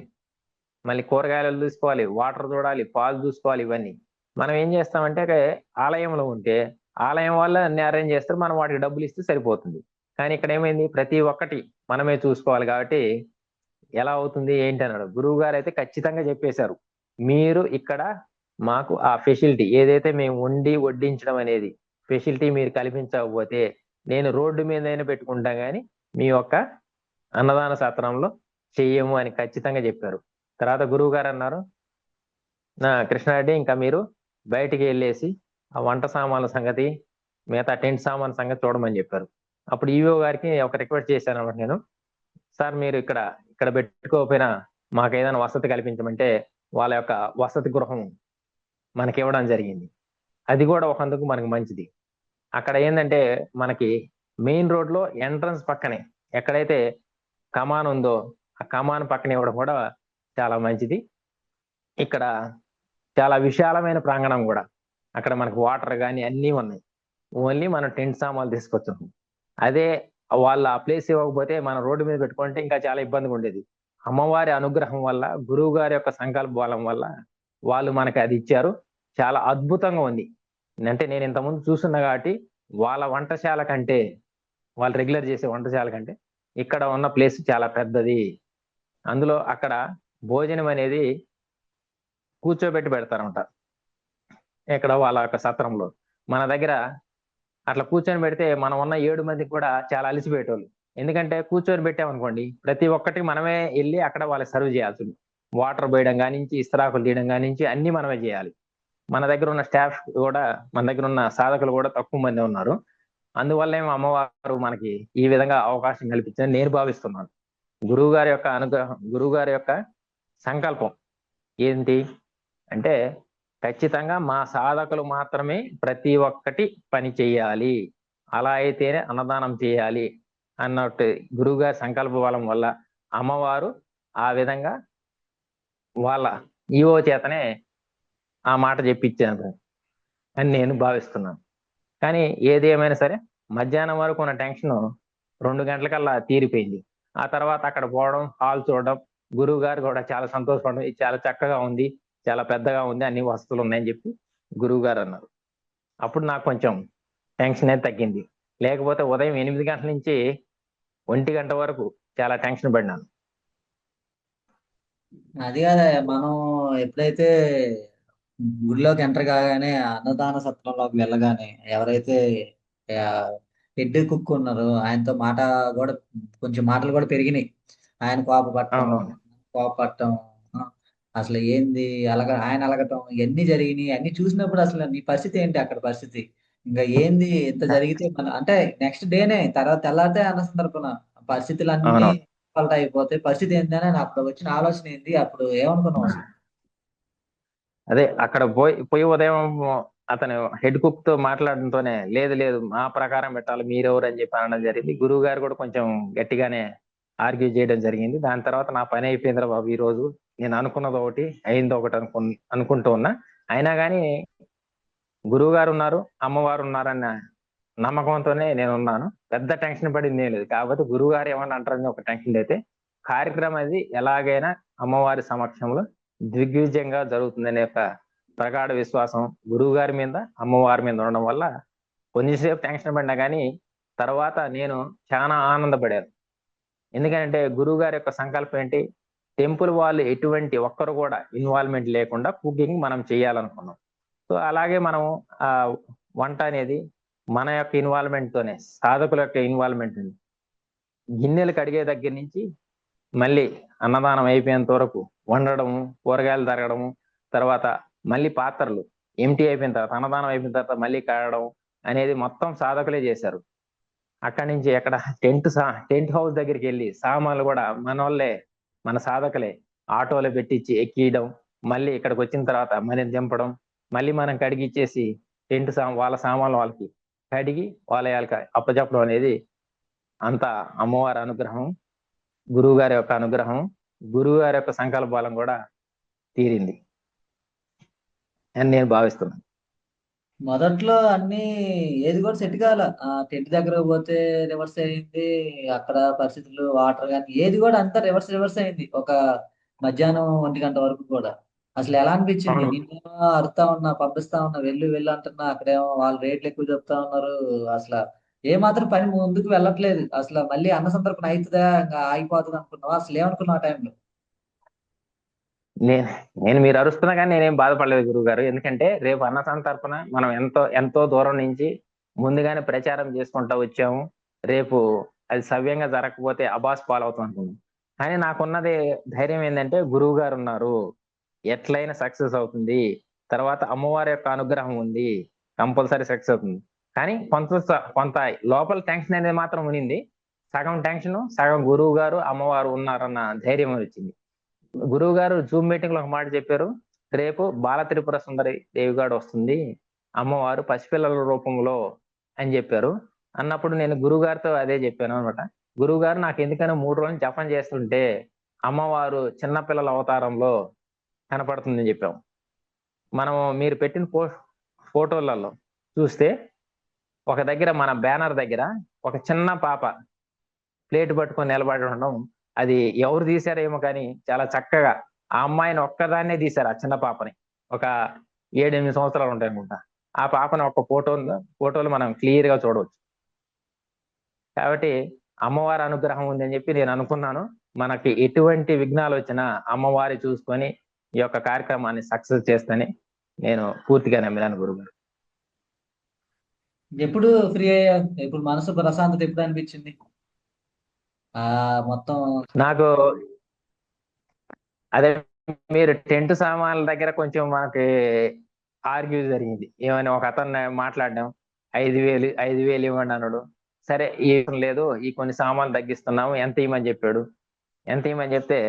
A: మళ్ళీ కూరగాయలు చూసుకోవాలి, వాటర్ చూడాలి, పాలు చూసుకోవాలి, ఇవన్నీ మనం ఏం చేస్తామంటే ఆలయంలో ఉంటే ఆలయం వల్ల అన్ని అరేంజ్ చేస్తారు, మనం వాటికి డబ్బులు ఇస్తే సరిపోతుంది. కానీ ఇక్కడ ఏమైంది, ప్రతి ఒక్కటి మనమే చూసుకోవాలి కాబట్టి ఎలా అవుతుంది ఏంటి అన్నాడు. గురువు గారు అయితే ఖచ్చితంగా చెప్పేశారు, మీరు ఇక్కడ మాకు ఆ ఫెసిలిటీ ఏదైతే మేము వండి వడ్డించడం అనేది ఫెసిలిటీ మీరు కల్పించకపోతే నేను రోడ్డు మీదైనా పెట్టుకుంటా కానీ మీ యొక్క అన్నదాన సత్రంలో చెయ్యము అని ఖచ్చితంగా చెప్పారు. తర్వాత గురువు గారు అన్నారు, నా కృష్ణారెడ్డి ఇంకా మీరు బయటికి వెళ్ళేసి ఆ వంట సామాన్ల సంగతి, మిగతా టెంట్ సామాన్ సంగతి చూడమని చెప్పారు. అప్పుడు ఈవో గారికి ఒక రిక్వెస్ట్ చేశాను అన్నమాట నేను, సార్ మీరు ఇక్కడ ఇక్కడ పెట్టుకోకపోయినా మాకు ఏదైనా వసతి కల్పించమంటే వాళ్ళ యొక్క వసతి గృహం మనకి ఇవ్వడం జరిగింది. అది కూడా ఒకందుకు మనకి మంచిది. అక్కడ ఏంటంటే మనకి మెయిన్ రోడ్ లో ఎంట్రన్స్ పక్కనే ఎక్కడైతే కమాన్ ఉందో ఆ కమాన్ పక్కన ఇవ్వడం కూడా చాలా మంచిది. ఇక్కడ చాలా విశాలమైన ప్రాంగణం కూడా, అక్కడ మనకు వాటర్ కానీ అన్నీ ఉన్నాయి, ఓన్లీ మనం టెంట్ సామాన్లు తీసుకొచ్చాం. అదే వాళ్ళు ఆ ప్లేస్ ఇవ్వకపోతే మనం రోడ్డు మీద పెట్టుకుంటే ఇంకా చాలా ఇబ్బందిగా ఉండేది. అమ్మవారి అనుగ్రహం వల్ల, గురువు గారి యొక్క సంకల్ప బలం వల్ల వాళ్ళు మనకి అది ఇచ్చారు. చాలా అద్భుతంగా ఉంది. అంటే నేను ఇంతకుముందు చూస్తున్నా కాబట్టి వాళ్ళ వంటశాల కంటే, వాళ్ళు రెగ్యులర్ చేసే వంటశాల కంటే ఇక్కడ ఉన్న ప్లేస్ చాలా పెద్దది. అందులో అక్కడ భోజనం అనేది కూర్చోబెట్టి పెడతారంట ఇక్కడ వాళ్ళ యొక్క సత్రంలో. మన దగ్గర అట్లా కూర్చొని పెడితే మనం ఉన్న 7 మందికి కూడా చాలా అలసిపోయేటోళ్ళు. ఎందుకంటే కూర్చొని పెట్టామనుకోండి ప్రతి ఒక్కటి మనమే వెళ్ళి అక్కడ వాళ్ళకి సర్వ్ చేయాల్సి ఉంది. వాటర్ పోయడం కానించి, ఇస్తరాకులు తీయడం కానించి అన్ని మనమే చేయాలి. మన దగ్గర ఉన్న స్టాఫ్ కూడా, మన దగ్గర ఉన్న సాధకులు కూడా తక్కువ మంది ఉన్నారు. అందువల్ల ఏమో అమ్మవారు మనకి ఈ విధంగా అవకాశం కల్పించిందని నేను భావిస్తున్నాను. గురువు గారి యొక్క అనుగ్రహం, గురువు గారి యొక్క సంకల్పం ఏంటి అంటే ఖచ్చితంగా మా సాధకులు మాత్రమే ప్రతి ఒక్కటి పని చేయాలి, అలా అయితేనే అన్నదానం చేయాలి అన్నట్టు గురువుగారి సంకల్ప బలం వల్ల అమ్మవారు ఆ విధంగా వాళ్ళ ఈవో చేతనే ఆ మాట చెప్పించాను అని నేను భావిస్తున్నాను. కానీ ఏది ఏమైనా సరే మధ్యాహ్నం వరకు ఉన్న టెన్షన్ 2 గంటలకల్లా తీరిపోయింది. ఆ తర్వాత అక్కడ పోవడం, హాల్ చూడడం, గురువు గారు కూడా చాలా సంతోషపడడం, ఇది చాలా చక్కగా ఉంది, చాలా పెద్దగా ఉంది, అన్ని వసతులు ఉన్నాయని చెప్పి గురువు గారు అన్నారు. అప్పుడు నాకు కొంచెం టెన్షన్ అనేది తగ్గింది. లేకపోతే ఉదయం 8 గంటల నుంచి 1 గంట వరకు చాలా టెన్షన్ పడినాను.
B: అది కాదా మనం ఎప్పుడైతే గుడిలోకి ఎంటర్ కాగానే అన్నదాన సత్రంలోకి వెళ్ళగానే ఎవరైతే ఆ, హెడ్ కుక్ ఉన్నారో ఆయనతో మాట కూడా కొంచెం మాటలు కూడా పెరిగినాయి. ఆయన
A: అవునవును.
B: కోపపట్టం ఆ, అసలు ఏంది ఆయన అలగటం ఇవన్నీ జరిగినాయి. అన్ని చూసినప్పుడు అసలు నీ పరిస్థితి ఏంటి అక్కడ పరిస్థితి? ఇంకా ఏంది ఇంత జరిగితే మన అంటే నెక్స్ట్ డేనే తర్వాత తెల్లారితే అన్న సందర్భన పరిస్థితులు అన్ని
A: అవునవును.
B: పల్ట్ అయిపోతాయి. పరిస్థితి ఏంటని నాకు అప్పుడు వచ్చిన ఆలోచన ఏంది? అప్పుడు ఏమనుకున్నావు అసలు?
A: అదే అక్కడ పోయి పోయి ఉదయం అతను హెడ్ కుక్ తో మాట్లాడడంతోనే లేదు లేదు మా ప్రకారం పెట్టాలి మీరెవరు అని చెప్పి అనడం జరిగింది. గురువు గారు కూడా కొంచెం గట్టిగానే ఆర్గ్యూ చేయడం జరిగింది. దాని తర్వాత నా పని అయిపోయిందిరా బాబు ఈ రోజు, నేను అనుకున్నది ఒకటి అయింది ఒకటి అనుకుంటూ ఉన్నా. అయినా కానీ గురువు గారు ఉన్నారు, అమ్మవారు ఉన్నారన్న నమ్మకంతోనే నేను ఉన్నాను. పెద్ద టెన్షన్ పడింది ఏం లేదు. కాకపోతే గురువు గారు ఏమన్నా అంటారని ఒక టెన్షన్ అయితే కార్యక్రమం అది ఎలాగైనా అమ్మవారి సమక్షంలో దిగ్విజయంగా జరుగుతుందనే ఒక ప్రగాఢ విశ్వాసం గురువు గారి మీద అమ్మవారి మీద ఉండడం వల్ల కొంచెంసేపు టెన్షన్ పడినా కానీ తర్వాత నేను చాలా ఆనందపడాను. ఎందుకంటే గురువు గారి యొక్క సంకల్పం ఏంటి, టెంపుల్ వాళ్ళు ఎటువంటి ఒక్కరు కూడా ఇన్వాల్వ్మెంట్ లేకుండా కుకింగ్ మనం చేయాలనుకున్నాం. సో అలాగే మనం ఆ వంట అనేది మన యొక్క ఇన్వాల్వ్మెంట్ తోనే, సాధకుల యొక్క ఇన్వాల్వ్మెంట్ గిన్నెలు కడిగే దగ్గర నుంచి మళ్ళీ అన్నదానం అయిపోయేంత వరకు వండడము, కూరగాయలు తరగడము, తర్వాత మళ్ళీ పాత్రలు ఎంటీ అయిపోయిన తర్వాత అన్నదానం అయిపోయిన తర్వాత మళ్ళీ కడగడం అనేది మొత్తం సాధకులే చేశారు. అక్కడి నుంచి ఎక్కడ టెంట్ హౌస్ దగ్గరికి వెళ్ళి సామాన్లు కూడా మన వాళ్ళే, మన సాధకులే ఆటోలో పెట్టించి ఎక్కియడం, మళ్ళీ ఇక్కడికి వచ్చిన తర్వాత మనీ దింపడం, మళ్ళీ మనం కడిగి ఇచ్చేసి వాళ్ళ సామాన్లు వాళ్ళకి కడిగి వాళ్ళకి అప్పచెప్పడం అనేది అంత అమ్మవారి అనుగ్రహం, గురువు గారి యొక్క అనుగ్రహం, గురువు గారి యొక్క సంకల్ప బలం కూడా తీరింది అని నేను భావిస్తున్నాను.
B: మొదట్లో అన్ని ఏది కూడా సెట్ కాల. ఆ టెంట్ దగ్గర పోతే రివర్స్ అయింది. అక్కడ పరిస్థితులు వాటర్ కానీ ఏది కూడా అంతా రివర్స్ అయింది. ఒక మధ్యాహ్నం 1 గంట వరకు కూడా అసలు ఎలా అనిపించింది?
A: అవును.
B: నిన్నేమో అరుతా ఉన్నా, పంపిస్తా ఉన్నా, వెళ్ళు అంటున్నా, అక్కడేమో వాళ్ళు రేట్లు ఎక్కువ చెప్తా ఉన్నారు. అసలు ఏ మాత్రం పని ముందుకు వెళ్ళట్లేదు. అసలు మళ్ళీ అన్న సంతర్పణ అవుతుందా ఇంకా ఆగిపోతుంది అనుకున్నావా? అసలు ఏమనుకున్నావు ఆ టైంలో?
A: నేను నేను మీరు అరుస్తున్నా కానీ నేనేం బాధపడలేదు గురువు గారు. ఎందుకంటే రేపు అన్న సంతర్పణ మనం ఎంతో ఎంతో దూరం నుంచి ముందుగానే ప్రచారం చేసుకుంటా వచ్చాము. రేపు అది సవ్యంగా జరగకపోతే అబాస్ పాలవుతాం అనుకున్నాం. కానీ నాకున్నది ధైర్యం ఏంటంటే గురువు గారు ఉన్నారు, ఎట్లయినా సక్సెస్ అవుతుంది, తర్వాత అమ్మవారి యొక్క అనుగ్రహం ఉంది, కంపల్సరీ సక్సెస్ అవుతుంది. కానీ కొంత లోపల టెన్షన్ అనేది మాత్రం ఉనింది. సగం టెన్షన్ సగం గురువు గారు అమ్మవారు ఉన్నారన్న ధైర్యం వచ్చింది. గురువు గారు జూమ్ మీటింగ్ లో ఒక మాట చెప్పారు, రేపు బాల త్రిపుర సుందరి దేవిగాడు వస్తుంది అమ్మవారు పసిపిల్లల రూపంలో అని చెప్పారు. అన్నప్పుడు నేను గురువు గారితో అదే చెప్పాను అనమాట. గురువు గారు నాకు ఎందుకైనా 3 రోజులు జపం చేస్తుంటే అమ్మవారు చిన్నపిల్లల అవతారంలో కనపడుతుందని చెప్పాం. మనము మీరు పెట్టిన ఫోటోలలో చూస్తే ఒక దగ్గర మన బ్యానర్ దగ్గర ఒక చిన్న పాప ప్లేట్ పట్టుకొని నిలబడి ఉండడం, అది ఎవరు తీశారేమో కానీ చాలా చక్కగా ఆ అమ్మాయిని ఒక్కదాన్నే తీశారు, ఆ చిన్న పాపని. ఒక 7-8 సంవత్సరాలు ఉంటాయి అనుకుంటా. ఆ పాపని ఒక ఫోటోలు మనం క్లియర్ గా చూడవచ్చు. కాబట్టి అమ్మవారి అనుగ్రహం ఉందని చెప్పి నేను అనుకున్నాను. మనకి ఎటువంటి విఘ్నాలు వచ్చినా అమ్మవారి చూసుకొని ఈ యొక్క కార్యక్రమాన్ని సక్సెస్ చేస్తని నేను పూర్తిగా నమ్మినాను గురుగారు.
B: ఎప్పుడు ఫ్రీ అయ్యా? ఇప్పుడు మనసు ప్రశాంతత ఎప్పుడు అనిపించింది? ఆ మొత్తం
A: నాకు అదే మీరు టెంట్ సామాన్ల దగ్గర కొంచెం మనకి ఆర్గ్యూ జరిగింది. ఏమని ఒక అతను మాట్లాడడం, 5,000 ఇవ్వండి అన్నాడు. సరే ఏం లేదు, ఈ కొన్ని సామాన్లు తగ్గిస్తున్నాము, ఎంత ఇవ్వమని చెప్పాడు. ఎంత ఇవ్వమని చెప్తే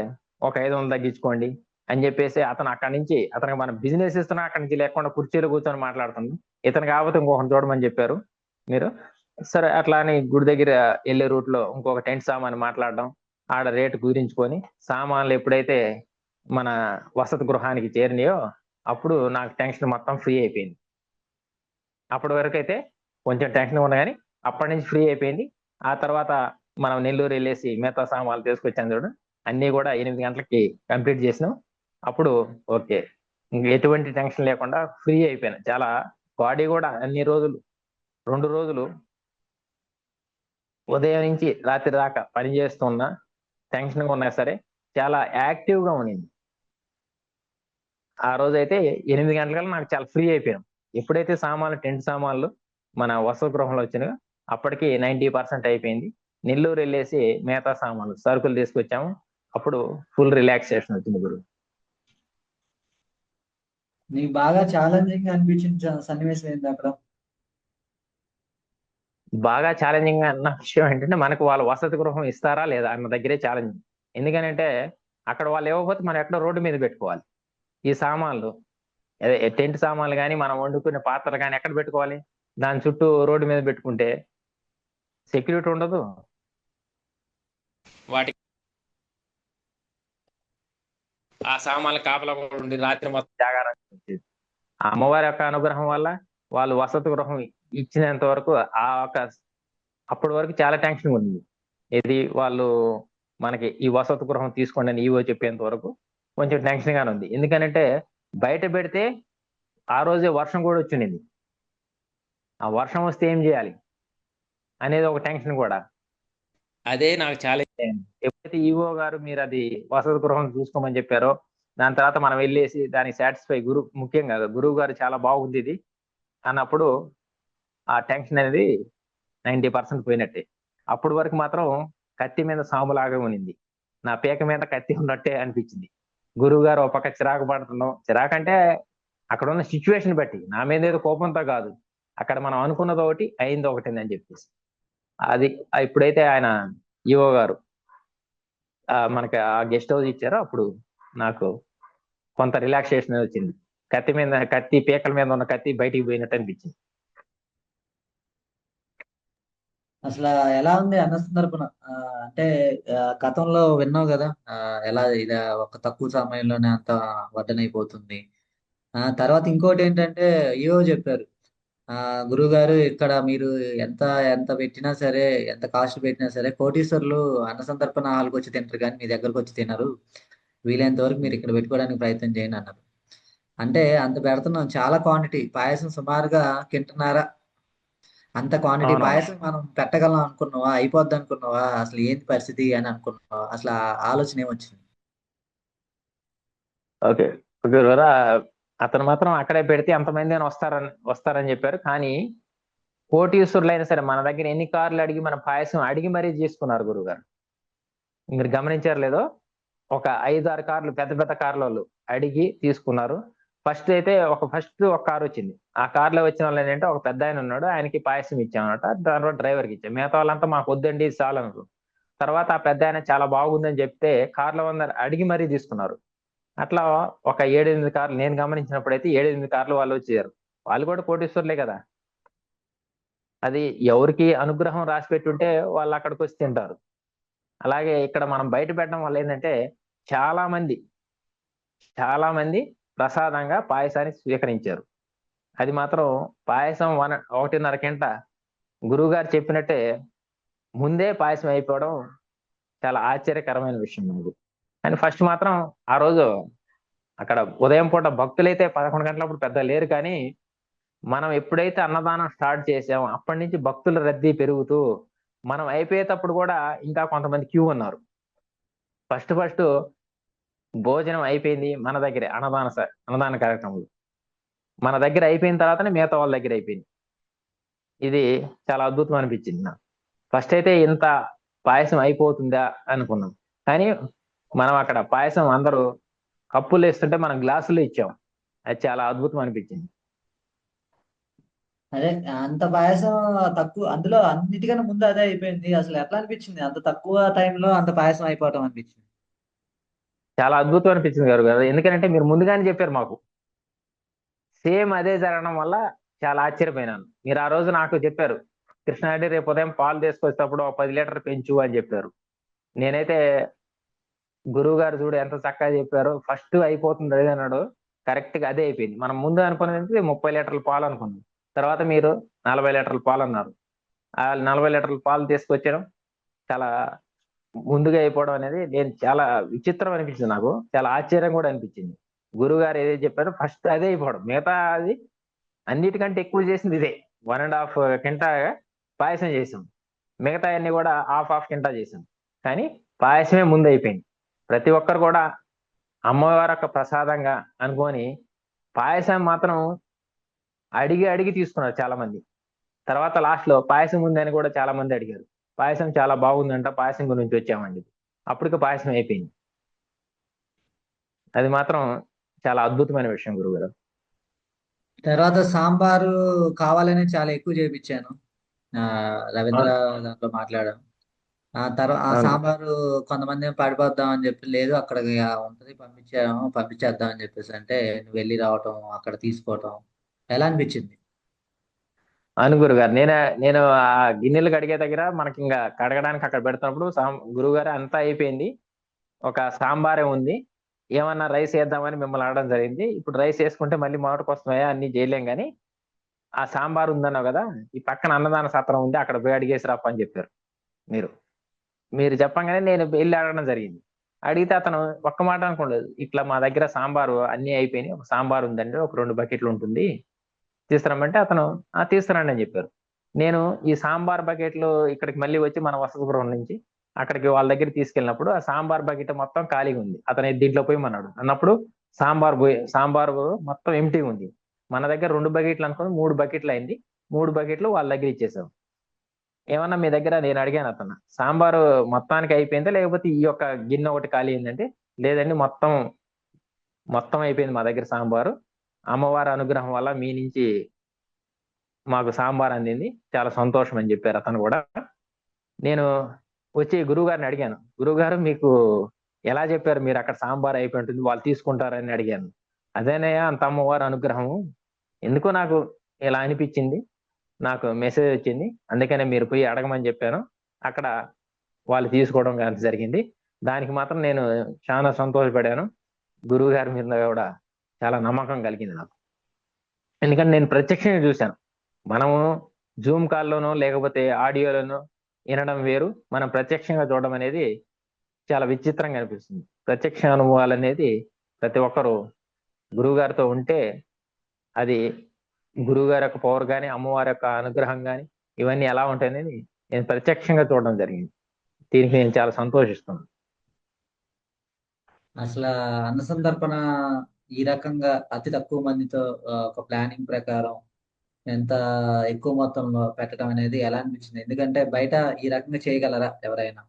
A: ఒక 500 తగ్గించుకోండి అని చెప్పేసి అతను అక్కడి నుంచి, అతనికి మనం బిజినెస్ ఇస్తున్నా అక్కడి నుంచి లేకుండా కుర్చీలో కూర్చొని మాట్లాడుతున్నాం. ఇతను కాకపోతే ఇంకొకరిని చూడమని చెప్పారు మీరు. సరే అట్లా అని గుడి దగ్గర వెళ్ళే రూట్ లో ఇంకొక టెంట్ సామాన్ మాట్లాడడం, ఆడ రేటు కుదిరించుకొని సామాన్లు ఎప్పుడైతే మన వసతి గృహానికి చేరినాయో అప్పుడు నాకు టెన్షన్ మొత్తం ఫ్రీ అయిపోయింది. అప్పటి వరకు అయితే కొంచెం టెన్షన్ ఉన్నా కానీ అప్పటి నుంచి ఫ్రీ అయిపోయింది. ఆ తర్వాత మనం నెల్లూరు వెళ్ళేసి మిగతా సామాన్లు తీసుకొచ్చాను చూడు, అన్ని కూడా 8 గంటలకి కంప్లీట్ చేసినాం. అప్పుడు ఓకే, ఇంక ఎటువంటి టెన్షన్ లేకుండా ఫ్రీ అయిపోయాను. చాలా బాడీ కూడా అన్ని రోజులు 2 రోజులు ఉదయం నుంచి రాత్రి దాకా పని చేస్తున్నా, టెన్షన్‌గా ఉన్నా సరే చాలా యాక్టివ్‌గా ఉండింది. ఆ రోజైతే 8 గంటలకల్లా నాకు చాలా ఫ్రీ అయిపోయాను. ఎప్పుడైతే సామాన్లు టెంట్ సామాన్లు మన వసతి గృహంలో వచ్చినాయో అప్పటికి 90% అయిపోయింది. నెల్లూరు ఎళ్ళేసి మిగతా సామాన్లు సరుకులు తీసుకొచ్చాము. అప్పుడు ఫుల్ రిలాక్సేషన్ వచ్చింది గురు.
B: నీకు బాగా ఛాలెంజింగ్ అనిపించిన సన్నివేశం ఏంది అక్కడ?
A: బాగా ఛాలెంజింగ్ అన్న విషయం ఏంటంటే మనకు వాళ్ళు వసతి గృహం ఇస్తారా లేదా అన్న దగ్గరే ఛాలెంజ్. ఎందుకనంటే అక్కడ వాళ్ళు ఇవ్వకపోతే మనం ఎక్కడో రోడ్డు మీద పెట్టుకోవాలి. ఈ సామాన్లు అదే టెంట్ సామాన్లు గాని, మనం వండుకునే పాత్రలు గాని ఎక్కడ పెట్టుకోవాలి? దాని చుట్టూ రోడ్డు మీద పెట్టుకుంటే సెక్యూరిటీ ఉండదు. వాటికి ఆ సామాన్లు కాపలా కూడా ఉండి రాత్రి మొత్తం జాగారం చేసేది. ఆ అమ్మవారి యొక్క అనుగ్రహం వల్ల వాళ్ళు వసతి గృహం ఇచ్చినంత వరకు ఆ ఒక అప్పటి వరకు చాలా టెన్షన్ ఉంది. ఇది వాళ్ళు మనకి ఈ వసతి గృహం తీసుకోండి అని ఈవో చెప్పేంత వరకు కొంచెం టెన్షన్ గానే ఉంది. ఎందుకనంటే బయట పెడితే ఆ రోజే వర్షం కూడా వచ్చిండింది. ఆ వర్షం వస్తే ఏం చేయాలి అనేది ఒక టెన్షన్ కూడా. అదే నాకు ఛాలెంజ్ అయింది. ఎప్పుడైతే ఈవో గారు మీరు అది వసతి గృహం చూసుకోమని చెప్పారో, దాని తర్వాత మనం వెళ్ళేసి దానికి సాటిస్ఫై ముఖ్యంగా గురువు గారు చాలా బాగుంది ఇది అన్నప్పుడు ఆ టెన్షన్ అనేది 90% పోయినట్టే. అప్పటి వరకు మాత్రం కత్తి మీద సాములాగా ఉన్నింది. నా పీక మీద కత్తి ఉన్నట్టే అనిపించింది. గురువు గారు ఒక పక్క చిరాకు పడుతున్నాం. చిరాకంటే అక్కడ ఉన్న సిచ్యువేషన్ బట్టి నా మీద ఏదో కోపంతో కాదు. అక్కడ మనం అనుకున్నది ఒకటి, అయింది ఒకటి అని చెప్పేసి. అది ఇప్పుడైతే ఆయన ఈవో గారు మనకి ఆ గెస్ట్ హౌస్ ఇచ్చారో అప్పుడు నాకు కొంత రిలాక్సేషన్ వచ్చింది. కత్తి పీకల మీద ఉన్న కత్తి బయటికి పోయినట్టు అనిపించింది.
B: అసలు ఎలా ఉంది అన్న సందర్భన? అంటే గతంలో విన్నావు కదా, ఎలా ఇది ఒక తక్కువ సమయంలోనే అంత వడ్డనైపోతుంది. తర్వాత ఇంకోటి ఏంటంటే ఈవో చెప్పారు, గురువుగారు ఇక్కడ మీరు ఎంత ఎంత పెట్టినా సరే, ఎంత కాస్ట్ పెట్టినా సరే, కోటీశ్వర్లు అన్న సందర్పణ హాల్కి వచ్చి తింటారు కానీ మీ దగ్గరకు వచ్చి తినరు. వీలైనంత వరకు మీరు ఇక్కడ పెట్టుకోవడానికి ప్రయత్నం చేయండి అన్నారు. అంటే అంత పెడుతున్నాం, చాలా క్వాంటిటీ పాయసం, సుమారుగా కింటన్నారా అంత క్వాంటిటీ
A: అవునవును.
B: పాయసం మనం పెట్టగలం అనుకున్నావా? అయిపోద్ది అనుకున్నావా? అసలు ఏంటి పరిస్థితి అని అనుకున్నావా? అసలు ఆ ఆలోచన ఏమొచ్చింది?
A: ఓకే. గురువుగారు అతను మాత్రం అక్కడే పెడితే ఎంతమంది అని వస్తారని చెప్పారు. కానీ కోటీశ్వరులైనా సరే మన దగ్గర ఎన్ని కార్లు అడిగి మన పాయసం అడిగి మరీ చేసుకున్నారు గురువుగారు. మీరు గమనించారు లేదో, ఒక 5, 6 కార్లు పెద్ద పెద్ద కార్లోళ్ళు అడిగి తీసుకున్నారు. ఫస్ట్ ఒక కార్ వచ్చింది. ఆ కార్లో వచ్చిన వాళ్ళు ఏంటంటే ఒక పెద్ద ఆయన ఉన్నాడు. ఆయనకి పాయసం ఇచ్చామన్నమాట. తర్వాత డ్రైవర్కి ఇచ్చాం. మిగతా వాళ్ళంతా మాకు వద్దండి ఇది చాలన్నారు. తర్వాత ఆ పెద్ద ఆయన చాలా బాగుందని చెప్తే కార్లో అందరు అడిగి మరీ తీసుకున్నారు. అట్లా ఒక 7, 8 కార్లు నేను గమనించినప్పుడైతే 7, 8 కార్లు వాళ్ళు వచ్చారు. వాళ్ళు కూడా కోటీశ్వరులే కదా. అది ఎవరికి అనుగ్రహం రాసి పెట్టుంటే వాళ్ళు అక్కడికి వచ్చి తింటారు. అలాగే ఇక్కడ మనం బయట పెట్టడం వల్ల ఏంటంటే చాలా మంది చాలా మంది ప్రసాదంగా పాయసాన్ని స్వీకరించారు. అది మాత్రం పాయసం 1.5 గంట గురువుగారు చెప్పినట్టే ముందే పాయసం అయిపోవడం చాలా ఆశ్చర్యకరమైన విషయం మనకు. కానీ ఫస్ట్ మాత్రం ఆ రోజు అక్కడ ఉదయం పూట భక్తులైతే 11 గంటలప్పుడు పెద్ద లేరు. కానీ మనం ఎప్పుడైతే అన్నదానం స్టార్ట్ చేసామో అప్పటి నుంచి భక్తుల రద్దీ పెరుగుతూ మనం అయిపోయేటప్పుడు కూడా ఇంకా కొంతమంది క్యూ ఉన్నారు. ఫస్ట్ భోజనం అయిపోయింది మన దగ్గరే, అన్నదాన కార్యక్రమంలో మన దగ్గర అయిపోయిన తర్వాతనే మిగతా వాళ్ళ దగ్గర అయిపోయింది. ఇది చాలా అద్భుతం అనిపించింది నాకు. ఫస్ట్ అయితే ఇంత పాయసం అయిపోతుందా అనుకున్నాం. కానీ మనం అక్కడ పాయసం అందరూ కప్పులు వేస్తుంటే మనం గ్లాసులు ఇచ్చాం. అది చాలా అద్భుతం అనిపించింది.
B: అదే అంత పాయసం తక్కువ, అందులో అన్నిటికన్నా ముందు అదే అయిపోయింది. అసలు ఎట్లా అనిపించింది అంత తక్కువ టైంలో అంత పాయసం అయిపోవటం అనిపించింది?
A: చాలా అద్భుతం అనిపించింది గారు. ఎందుకంటే మీరు ముందుగానే చెప్పారు మాకు. సేమ్ అదే జరగడం వల్ల చాలా ఆశ్చర్యపోయినాను. మీరు ఆ రోజు నాకు చెప్పారు, కృష్ణారెడ్డి రేపు ఉదయం పాలు తీసుకొచ్చేటప్పుడు ఒక 10 లీటర్ పెంచు అని చెప్పారు. నేనైతే గురువు గారు చూడు ఎంత చక్కగా చెప్పారు, ఫస్ట్ అయిపోతుంది అదే అన్నాడు. కరెక్ట్ గా అదే అయిపోయింది. మనం ముందు అనుకున్నది 30 లీటర్ల పాలు అనుకున్నాం. తర్వాత మీరు 40 లీటర్ల పాలు అన్నారు. ఆ 40 లీటర్ల పాలు తీసుకొచ్చడం చాలా ముందుగా అయిపోవడం అనేది నేను చాలా విచిత్రం అనిపించింది నాకు. చాలా ఆశ్చర్యం కూడా అనిపించింది. గురువు గారు ఏదైతే చెప్పారో ఫస్ట్ అదే అయిపోవడం, మిగతా అది అన్నిటికంటే ఎక్కువ చేసింది ఇదే. 1.5 కింటా పాయసం చేసాం, మిగతా అన్ని కూడా హాఫ్ కింటా చేసాం. కానీ పాయసమే ముందు అయిపోయింది. ప్రతి ఒక్కరు కూడా అమ్మవారి యొక్క ప్రసాదంగా అనుకొని పాయసం మాత్రం అడిగి అడిగి తీసుకున్నారు చాలా మంది. తర్వాత లాస్ట్ లో పాయసం ఉందని కూడా చాలా మంది అడిగారు. పాయసం చాలా బాగుందంట, పాయసం గురించి వచ్చామండి. అప్పటికి పాయసం అయిపోయింది. అది మాత్రం చాలా అద్భుతమైన విషయం గురుగారు.
B: తర్వాత సాంబారు కావాలని చాలా ఎక్కువ చేయించాను. రవీంద్ర
A: అవును.
B: దాంట్లో మాట్లాడాను. ఆ
A: అవును.
B: సాంబారు కొంతమంది ఏమో పడిపోద్దాం అని చెప్పి, లేదు అక్కడికి ఉంటది పంపించేద్దాం అని చెప్పేసి అంటే నువ్వు వెళ్ళి రావటం అక్కడ తీసుకోవటం ఎలా అనిపించింది?
A: అవును గురుగారు, నేను ఆ గిన్నెలు కడిగే దగ్గర మనకి ఇంకా కడగడానికి అక్కడ పెడుతున్నప్పుడు గురుగారు అంతా అయిపోయింది, ఒక సాంబారే ఉంది, ఏమన్నా రైస్ వేద్దామని మిమ్మల్ని అడగడం జరిగింది. ఇప్పుడు రైస్ వేసుకుంటే మళ్ళీ మొదటికి వస్తున్నాయా, అన్ని చేయలేం కానీ ఆ సాంబార్ ఉందన్నావు కదా, ఈ పక్కన అన్నదాన సత్రం ఉంది, అక్కడ పోయి అడిగేసి రాప అని చెప్పారు. మీరు మీరు చెప్పంగానే నేను వెళ్ళి అడగడం జరిగింది. అడిగితే అతను ఒక్క మాట అనుకోలేదు, ఇట్లా మా దగ్గర సాంబారు అన్ని అయిపోయినాయి, ఒక సాంబార్ ఉందండి, ఒక 2 బకెట్లు ఉంటుంది, తీసుకురమ్మంటే అతను తీసుకురండి అని చెప్పారు. నేను ఈ సాంబార్ బకెట్లు ఇక్కడికి మళ్ళీ వచ్చి మన వసతిపురం నుంచి అక్కడికి వాళ్ళ దగ్గర తీసుకెళ్ళినప్పుడు ఆ సాంబార్ బకెట్ మొత్తం ఖాళీగా ఉంది. అతను దీంట్లో పోయమన్నాడు అన్నప్పుడు సాంబార్ మొత్తం ఎంటీ ఉంది. మన దగ్గర 2 బకెట్లు అనుకుని 3 బకెట్లు అయింది. 3 బకెట్లు వాళ్ళ దగ్గర ఇచ్చేసాం. ఏమన్నా మీ దగ్గర, నేను అడిగాను అతను, సాంబారు మొత్తానికి అయిపోయిందా లేకపోతే ఈ యొక్క గిన్నె ఒకటి ఖాళీ అయిందంటే, లేదండి మొత్తం మొత్తం అయిపోయింది మా దగ్గర సాంబారు, అమ్మవారి అనుగ్రహం వల్ల మీ నుంచి మాకు సాంబార్ అందింది, చాలా సంతోషం అని చెప్పారు అతను కూడా. నేను వచ్చి గురువు గారిని అడిగాను, గురువు గారు మీకు ఎలా చెప్పారు మీరు అక్కడ సాంబార్ అయిపోయి ఉంటుంది, వాళ్ళు తీసుకుంటారని అడిగాను. అదేనయ్యా అంత అమ్మవారి అనుగ్రహము, ఎందుకో నాకు ఇలా అనిపించింది, నాకు మెసేజ్ వచ్చింది, అందుకనే మీరు పోయి అడగమని చెప్పాను, అక్కడ వాళ్ళు తీసుకోవడం కానీ జరిగింది. దానికి మాత్రం నేను చాలా సంతోషపడాను. గురువు గారి మీద కూడా చాలా నమ్మకం కలిగింది నాకు, ఎందుకంటే నేను ప్రత్యక్షంగా చూశాను. మనము జూమ్ కాల్లోనో లేకపోతే ఆడియోలోనో వినడం వేరు, మనం ప్రత్యక్షంగా చూడడం అనేది చాలా విచిత్రంగా అనిపిస్తుంది. ప్రత్యక్ష అనుభవాలు అనేది ప్రతి ఒక్కరు గురువు గారితో ఉంటే అది గురువు గారి యొక్క పవర్ కానీ అమ్మవారి యొక్క అనుగ్రహం కానీ ఇవన్నీ ఎలా ఉంటాయనేది నేను ప్రత్యక్షంగా చూడడం జరిగింది. దీనికి నేను చాలా సంతోషిస్తున్నాను.
B: అసలు అన్న సందర్పణ ఈ రకంగా అతి తక్కువ మందితో ఒక ప్లానింగ్ ప్రకారం ఎంత ఎక్కువ మొత్తంలో పెట్టడం అనేది ఎలా అనిపించింది? ఎందుకంటే బయట ఈ రకంగా చేయగలరా ఎవరైనా?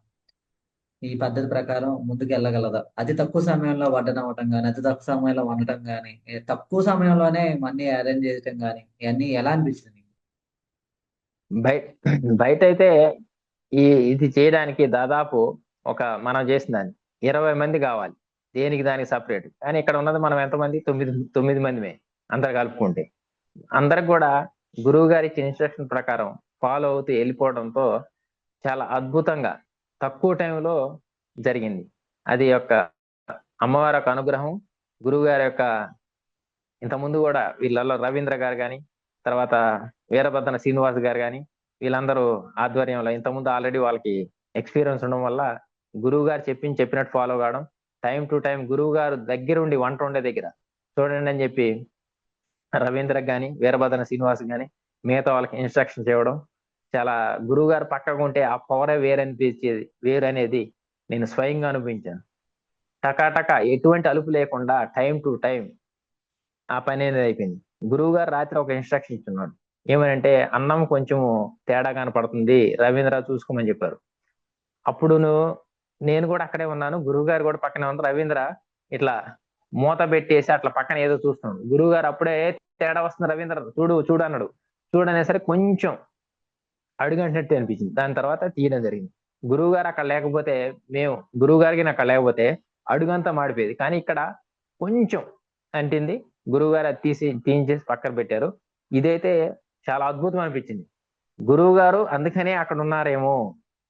B: ఈ పద్ధతి ప్రకారం ముందుకు వెళ్ళగలదా? అతి తక్కువ సమయంలో వడ్డన అవ్వటం కానీ, అతి తక్కువ సమయంలో వండటం కానీ, తక్కువ సమయంలోనే మనీ అరేంజ్ చేయటం కానీ, ఇవన్నీ ఎలా అనిపించింది నీకు?
A: బయట బయట అయితే ఇది చేయడానికి దాదాపు ఒక మనం చేసిన దాన్ని 20 మంది కావాలి, దేనికి దానికి సపరేట్. కానీ ఇక్కడ ఉన్నది మనం ఎంతమంది, 9 మందిమే, అందరు కలుపుకుంటే. అందరికి కూడా గురువు గారి ఇచ్చిన ఇన్స్ట్రక్షన్ ప్రకారం ఫాలో అవుతూ వెళ్ళిపోవడంతో చాలా అద్భుతంగా తక్కువ టైంలో జరిగింది. అది యొక్క అమ్మవారి యొక్క అనుగ్రహం, గురువు గారి యొక్క, ఇంతకుముందు కూడా వీళ్ళలో రవీంద్ర గారు కానీ, తర్వాత వీరభద్ర శ్రీనివాస్ గారు కానీ, వీళ్ళందరూ ఆధ్వర్యంలో ఇంతకుముందు ఆల్రెడీ వాళ్ళకి ఎక్స్పీరియన్స్ ఉండడం వల్ల గురువు గారు చెప్పినట్టు ఫాలో కావడం, టైం టు టైం గురువు గారు దగ్గరుండి వంట వండే దగ్గర చూడండి అని చెప్పి రవీంద్రకు కానీ వీరభద్ర శ్రీనివాస్ కానీ మిగతా వాళ్ళకి ఇన్స్ట్రక్షన్స్ ఇవ్వడం, చాలా గురువు గారు పక్కకు ఉంటే ఆ పవరే వేరనిపించేది, వేరు అనేది నేను స్వయంగా అనుభవించాను. టకాటక ఎటువంటి అలుపు లేకుండా టైం టు టైం ఆ పని అనేది అయిపోయింది. గురువు గారు రాత్రి ఒక ఇన్స్ట్రక్షన్ ఇచ్చున్నాడు, ఏమనంటే అన్నం కొంచెం తేడా కనపడుతుంది, రవీంద్ర చూసుకోమని చెప్పారు. అప్పుడు నేను కూడా అక్కడే ఉన్నాను, గురువు గారు కూడా పక్కనే ఉన్నారు. రవీంద్ర ఇట్లా మూత పెట్టేసి అట్లా పక్కన ఏదో చూస్తున్నాడు. గురువు గారు అప్పుడే తేడా వస్తుంది రవీంద్ర చూడు చూడు అన్నాడు. చూడనేసరి కొంచెం అడుగంటినట్టు అనిపించింది, దాని తర్వాత తీయడం జరిగింది. గురువు గారు అక్కడ లేకపోతే, మేము గురువు గారికి అక్కడ లేకపోతే అడుగంతా మాడిపోయేది. కానీ ఇక్కడ కొంచెం అంటింది, గురువు గారు అది తీయించేసి పక్కన పెట్టారు. ఇదైతే చాలా అద్భుతం అనిపించింది. గురువు గారు అందుకనే అక్కడ ఉన్నారేమో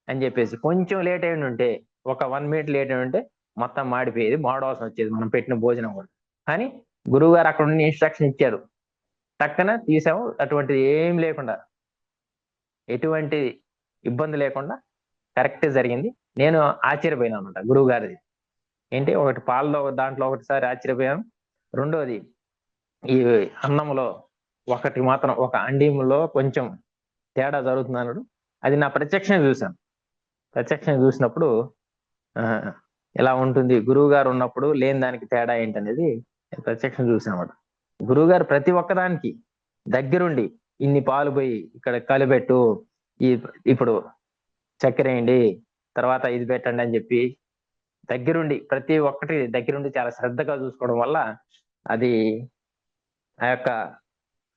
A: అని చెప్పేసి, కొంచెం లేట్ అయి ఉంటే, ఒక 1 మినిట్ లేట్ అయి ఉంటే మొత్తం మాడిపోయేది, మాడవాసన వచ్చేది మనం పెట్టిన భోజనం కూడా. కానీ గురువు గారు అక్కడ ఉన్న ఇన్స్ట్రక్షన్ ఇచ్చారు, టక్కన తీసాము, అటువంటిది ఏం లేకుండా, ఎటువంటి ఇబ్బంది లేకుండా కరెక్ట్ జరిగింది. నేను ఆశ్చర్యపోయాను అనమాట గురువు గారిది. ఏంటి ఒకటి పాలలో దాంట్లో ఒకటిసారి ఆశ్చర్యపోయాను, రెండోది ఈ అన్నంలో ఒకటి మాత్రం ఒక అండిములో కొంచెం తేడా జరుగుతుంది అన్నాడు. అది నా ప్రత్యక్షంగా చూశాను. ప్రత్యక్షంగా చూసినప్పుడు ఆ, ఎలా ఉంటుంది గురువు గారు ఉన్నప్పుడు లేని దానికి తేడా ఏంటనేది ప్రత్యక్షం చూసామన్నమాట. గురువు గారు ప్రతి ఒక్కదానికి దగ్గరుండి ఇన్ని పాలు పోయి ఇక్కడ కలిపెట్టు, ఈ ఇప్పుడు చక్కెర వేయండి, తర్వాత ఇది పెట్టండి అని చెప్పి దగ్గరుండి ప్రతి ఒక్కటి దగ్గరుండి చాలా శ్రద్ధగా చూసుకోవడం వల్ల అది ఆ యొక్క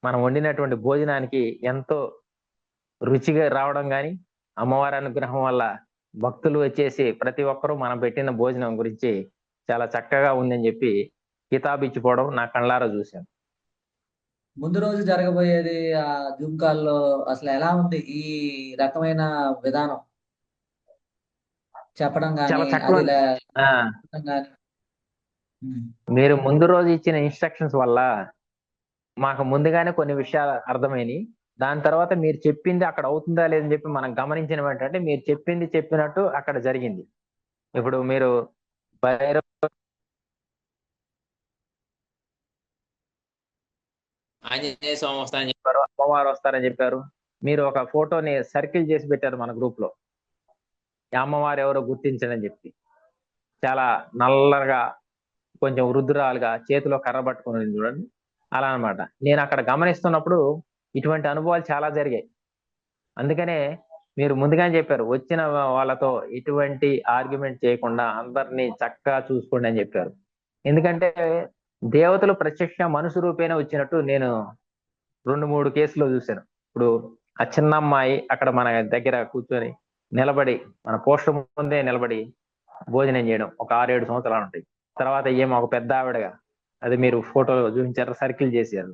A: మనం వండినటువంటి భోజనానికి ఎంతో రుచిగా రావడం కానీ, అమ్మవారి అనుగ్రహం వల్ల భక్తులు వచ్చేసి ప్రతి ఒక్కరూ మనం పెట్టిన భోజనం గురించి చాలా చక్కగా ఉందని చెప్పి కితాబిచ్చిపోవడం నా కళ్ళారా చూశాను.
B: ముందు రోజు జరగబోయేది ఆ జూమ్ కాల్లో అసలు ఎలా ఉంది ఈ రకమైన విధానం చెప్పడం కానీ
A: చాలా చక్కగా
B: అది
A: ఉంది. ఆ,
B: కానీ
A: మీరు ముందు రోజు ఇచ్చిన ఇన్స్ట్రక్షన్స్ వల్ల మాకు ముందుగానే కొన్ని విషయాలు అర్థమైనాయి. దాని తర్వాత మీరు చెప్పింది అక్కడ అవుతుందా లేదని చెప్పి మనం గమనించిన ఏంటంటే మీరు చెప్పింది చెప్పినట్టు అక్కడ జరిగింది. ఇప్పుడు మీరు భైరవ ఆంజనేయ స్వామి వస్తారని చెప్పారు, అమ్మవారు వస్తారని చెప్పారు. మీరు ఒక ఫోటోని సర్కిల్ చేసి పెట్టారు మన గ్రూప్ లో, ఈ అమ్మవారు ఎవరో గుర్తించడని చెప్పి. చాలా నల్లగా కొంచెం వృద్ధురాలుగా చేతిలో కర్ర పట్టుకుని ఉంది చూడండి, అలా అన్నమాట. నేను అక్కడ గమనిస్తున్నప్పుడు ఇటువంటి అనుభవాలు చాలా జరిగాయి. అందుకనే మీరు ముందుగానే చెప్పారు, వచ్చిన వాళ్ళతో ఎటువంటి ఆర్గ్యుమెంట్ చేయకుండా అందరినీ చక్కగా చూసుకోండి అని చెప్పారు. ఎందుకంటే దేవతలు ప్రత్యక్ష మనుషు రూపేణ వచ్చినట్టు నేను 2-3 కేసులో చూశాను. ఇప్పుడు ఆ చిన్న అమ్మాయి అక్కడ మన దగ్గర కూర్చొని నిలబడి మన పోస్టర్ ముందే నిలబడి భోజనం చేయడం ఒక 6-7 సంవత్సరాలు ఉంటాయి. తర్వాత ఏమో ఒక పెద్ద ఆవిడగా, అది మీరు ఫోటోలో చూపించారు, సర్కిల్ చేశారు,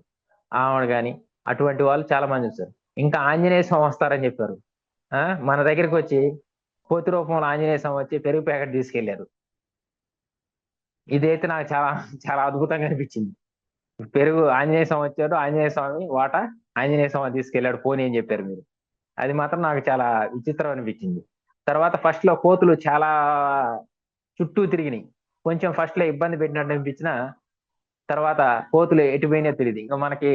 A: ఆవిడ గాని అటువంటి వాళ్ళు చాలా మంది వచ్చారు. ఇంకా ఆంజనేయ స్వామి వస్తారని చెప్పారు. మన దగ్గరికి వచ్చి కోతి రూపంలో ఆంజనేయ స్వామి వచ్చి పెరుగు ప్యాకెట్ తీసుకెళ్లారు. ఇదైతే నాకు చాలా చాలా అద్భుతంగా అనిపించింది. పెరుగు ఆంజనేయ స్వామి వచ్చాడు, ఆంజనేయ స్వామి వాట ఆంజనేయ స్వామి తీసుకెళ్లాడు పోనీ అని చెప్పారు మీరు. అది మాత్రం నాకు చాలా విచిత్రం అనిపించింది. తర్వాత ఫస్ట్ లో కోతులు చాలా చుట్టూ తిరిగినాయి. కొంచెం ఫస్ట్ లో ఇబ్బంది పెట్టినట్టు అనిపించిన తర్వాత కోతులు ఎటు పోయినా తెలియదు. ఇంకా మనకి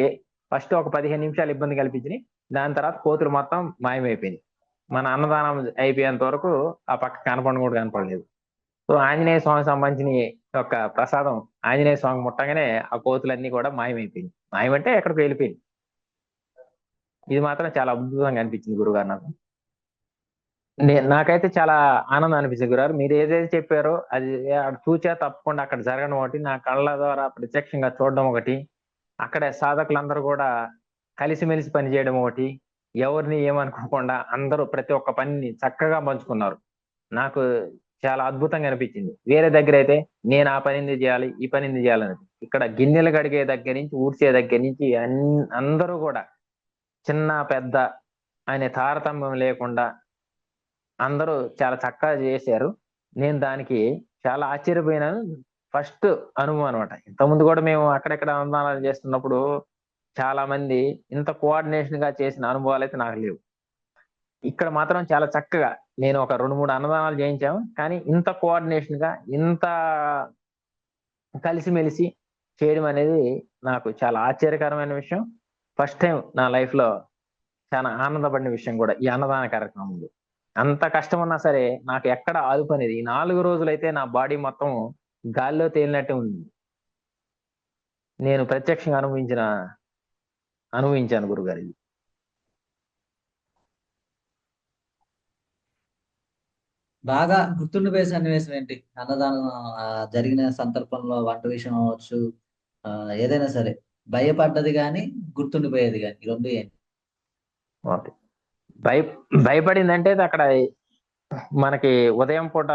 A: ఫస్ట్ ఒక 15 నిమిషాలు ఇబ్బంది కల్పించినాయి. దాని తర్వాత కోతులు మొత్తం మాయమైపోయినాయి. మన అన్నదానం అయిపోయేంత వరకు ఆ పక్క కనపడను కూడా కనపడలేదు. సో ఆంజనేయ స్వామి సంబంధించిన ఒక ప్రసాదం ఆంజనేయ స్వామి ముట్టగానే ఆ కోతులన్నీ కూడా మాయమైపోయింది. మాయమంటే ఎక్కడికి వెళ్ళిపోయింది. ఇది మాత్రం చాలా అద్భుతంగా అనిపించింది గురుగారు నాకు. నాకైతే చాలా ఆనందం అనిపించింది గురుగారు. మీరు ఏదైతే చెప్పారో అది చూచా తప్పకుండా అక్కడ జరగడం ఒకటి, నా కళ్ళ ద్వారా ప్రత్యక్షంగా చూడడం ఒకటి, అక్కడ సాధకులందరూ కూడా కలిసిమెలిసి పనిచేయడం ఒకటి, ఎవరిని ఏమనుకోకుండా అందరూ ప్రతి ఒక్క పనిని చక్కగా పంచుకున్నారు. నాకు చాలా అద్భుతంగా అనిపించింది. వేరే దగ్గర అయితే నేను ఆ పని ఎందుకు చేయాలి, ఈ పని ఎందుకు చేయాలని, ఇక్కడ గిన్నెలు కడిగే దగ్గర నుంచి ఊడ్చే దగ్గర నుంచి అందరూ కూడా చిన్న పెద్ద అనే తారతమ్యం లేకుండా అందరూ చాలా చక్కగా చేశారు. నేను దానికి చాలా ఆశ్చర్యపోయినాను. ఫస్ట్ అనుభవం అనమాట. ఇంతకుముందు కూడా మేము అక్కడెక్కడ అనుదానాలు చేస్తున్నప్పుడు చాలా మంది ఇంత కోఆర్డినేషన్ గా చేసిన అనుభవాలు అయితే నాకు లేవు. ఇక్కడ మాత్రం చాలా చక్కగా నేను ఒక 2-3 అన్నదానాలు చేయించాము, కానీ ఇంత కోఆర్డినేషన్ గా ఇంత కలిసిమెలిసి చేయడం అనేది నాకు చాలా ఆశ్చర్యకరమైన విషయం. ఫస్ట్ టైం నా లైఫ్ లో చాలా ఆనందపడిన విషయం కూడా ఈ అన్నదాన కార్యక్రమంలో. అంత కష్టం ఉన్నా సరే నాకు ఎక్కడ ఆదుపు అనేది, ఈ 4 రోజులైతే నా బాడీ మొత్తం గాల్లో తేలినట్టే ఉంది. నేను ప్రత్యక్షంగా అనుభవించాను గురుగారు ఇది.
B: బాగా గుర్తుండిపోయే సన్నివేశం ఏంటి అన్నదానం ఆ, జరిగిన సందర్భంలో వంట విషయం అవ్వచ్చు, ఆ, ఏదైనా సరే భయపడ్డది కానీ గుర్తుండిపోయేది కానీ ఈ రెండు ఏంటి?
A: ఓకే. భయ భయపడిందంటే అది అక్కడ మనకి ఉదయం పూట